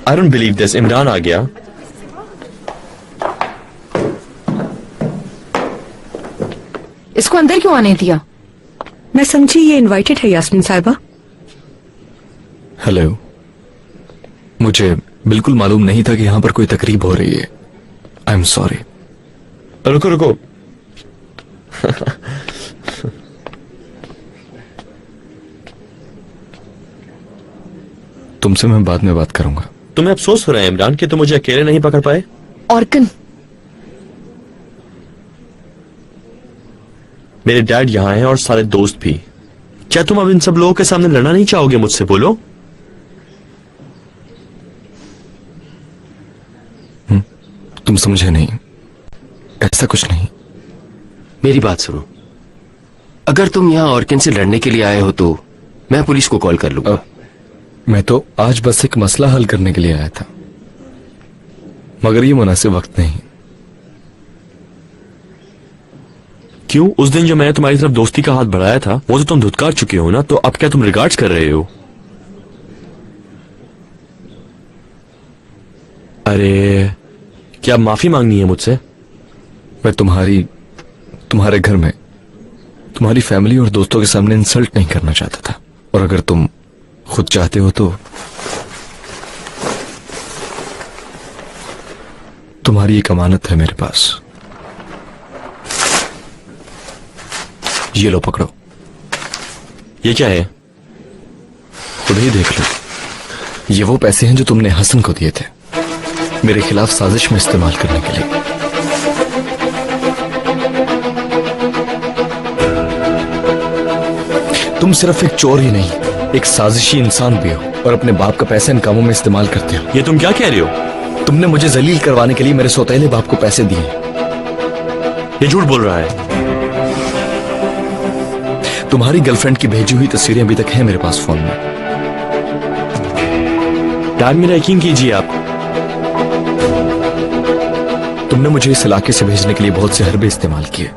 [SPEAKER 14] I don't believe this. Imran आ गया।
[SPEAKER 13] इसको अंदर क्यों आने दिया? मैं समझी ये इनवाइटेड है यास्मीन साहिबा।
[SPEAKER 4] हेलो, मुझे बिल्कुल मालूम नहीं था कि यहाँ पर कोई तकरीब हो रही है। I am sorry.
[SPEAKER 14] रुको रुको।
[SPEAKER 4] तुमसे मैं बाद में बात करूंगा।
[SPEAKER 14] तुम्हें अफसोस हो रहा है इमरान कि तुम मुझे अकेले नहीं पकड़ पाए?
[SPEAKER 13] ऑर्कन,
[SPEAKER 14] मेरे डैड यहाँ हैं और सारे दोस्त भी। क्या तुम अब इन सब लोगों के सामने लड़ना नहीं चाहोगे मुझसे? बोलो।
[SPEAKER 4] तुम समझे नहीं, ऐसा कुछ नहीं।
[SPEAKER 15] मेरी बात सुनो, अगर तुम यहाँ ऑर्किन से लड़ने के लिए आए हो तो मैं पुलिस को कॉल कर लूंगा।
[SPEAKER 4] मैं तो आज बस एक मसला हल करने के लिए आया था, मगर ये मुनासिब वक्त नहीं।
[SPEAKER 14] क्यों? उस दिन जो मैंने तुम्हारी तरफ दोस्ती का हाथ बढ़ाया था वो तो तुम धुतकार चुके हो ना, तो अब क्या तुम रिगार्ड्स कर रहे हो? अरे क्या माफी मांगनी है मुझसे?
[SPEAKER 4] मैं तुम्हारे घर में तुम्हारी फैमिली और दोस्तों के सामने इंसल्ट नहीं करना चाहता था, और अगर तुम खुद चाहते हो तो तुम्हारी एक अमानत है मेरे पास। ये लो, पकड़ो।
[SPEAKER 14] ये क्या है?
[SPEAKER 4] खुद ही देख लो। ये वो पैसे हैं जो तुमने हसन को दिए थे मेरे खिलाफ साजिश में इस्तेमाल करने के लिए। तुम सिर्फ एक चोर ही नहीं, एक साजिशी इंसान भी हो, और अपने बाप का पैसा इन कामों में इस्तेमाल करते हो।
[SPEAKER 14] ये तुम क्या कह रहे हो?
[SPEAKER 4] तुमने मुझे जलील करवाने के लिए मेरे सौतेले बाप को पैसे दिए।
[SPEAKER 14] ये झूठ बोल रहा है।
[SPEAKER 4] तुम्हारी गर्लफ्रेंड की भेजी हुई तस्वीरें अभी तक हैं मेरे पास फोन में।
[SPEAKER 14] डैड, मेरा यकीन कीजिए आप।
[SPEAKER 4] तुमने मुझे इस इलाके से भेजने के लिए बहुत से हरबे इस्तेमाल किए।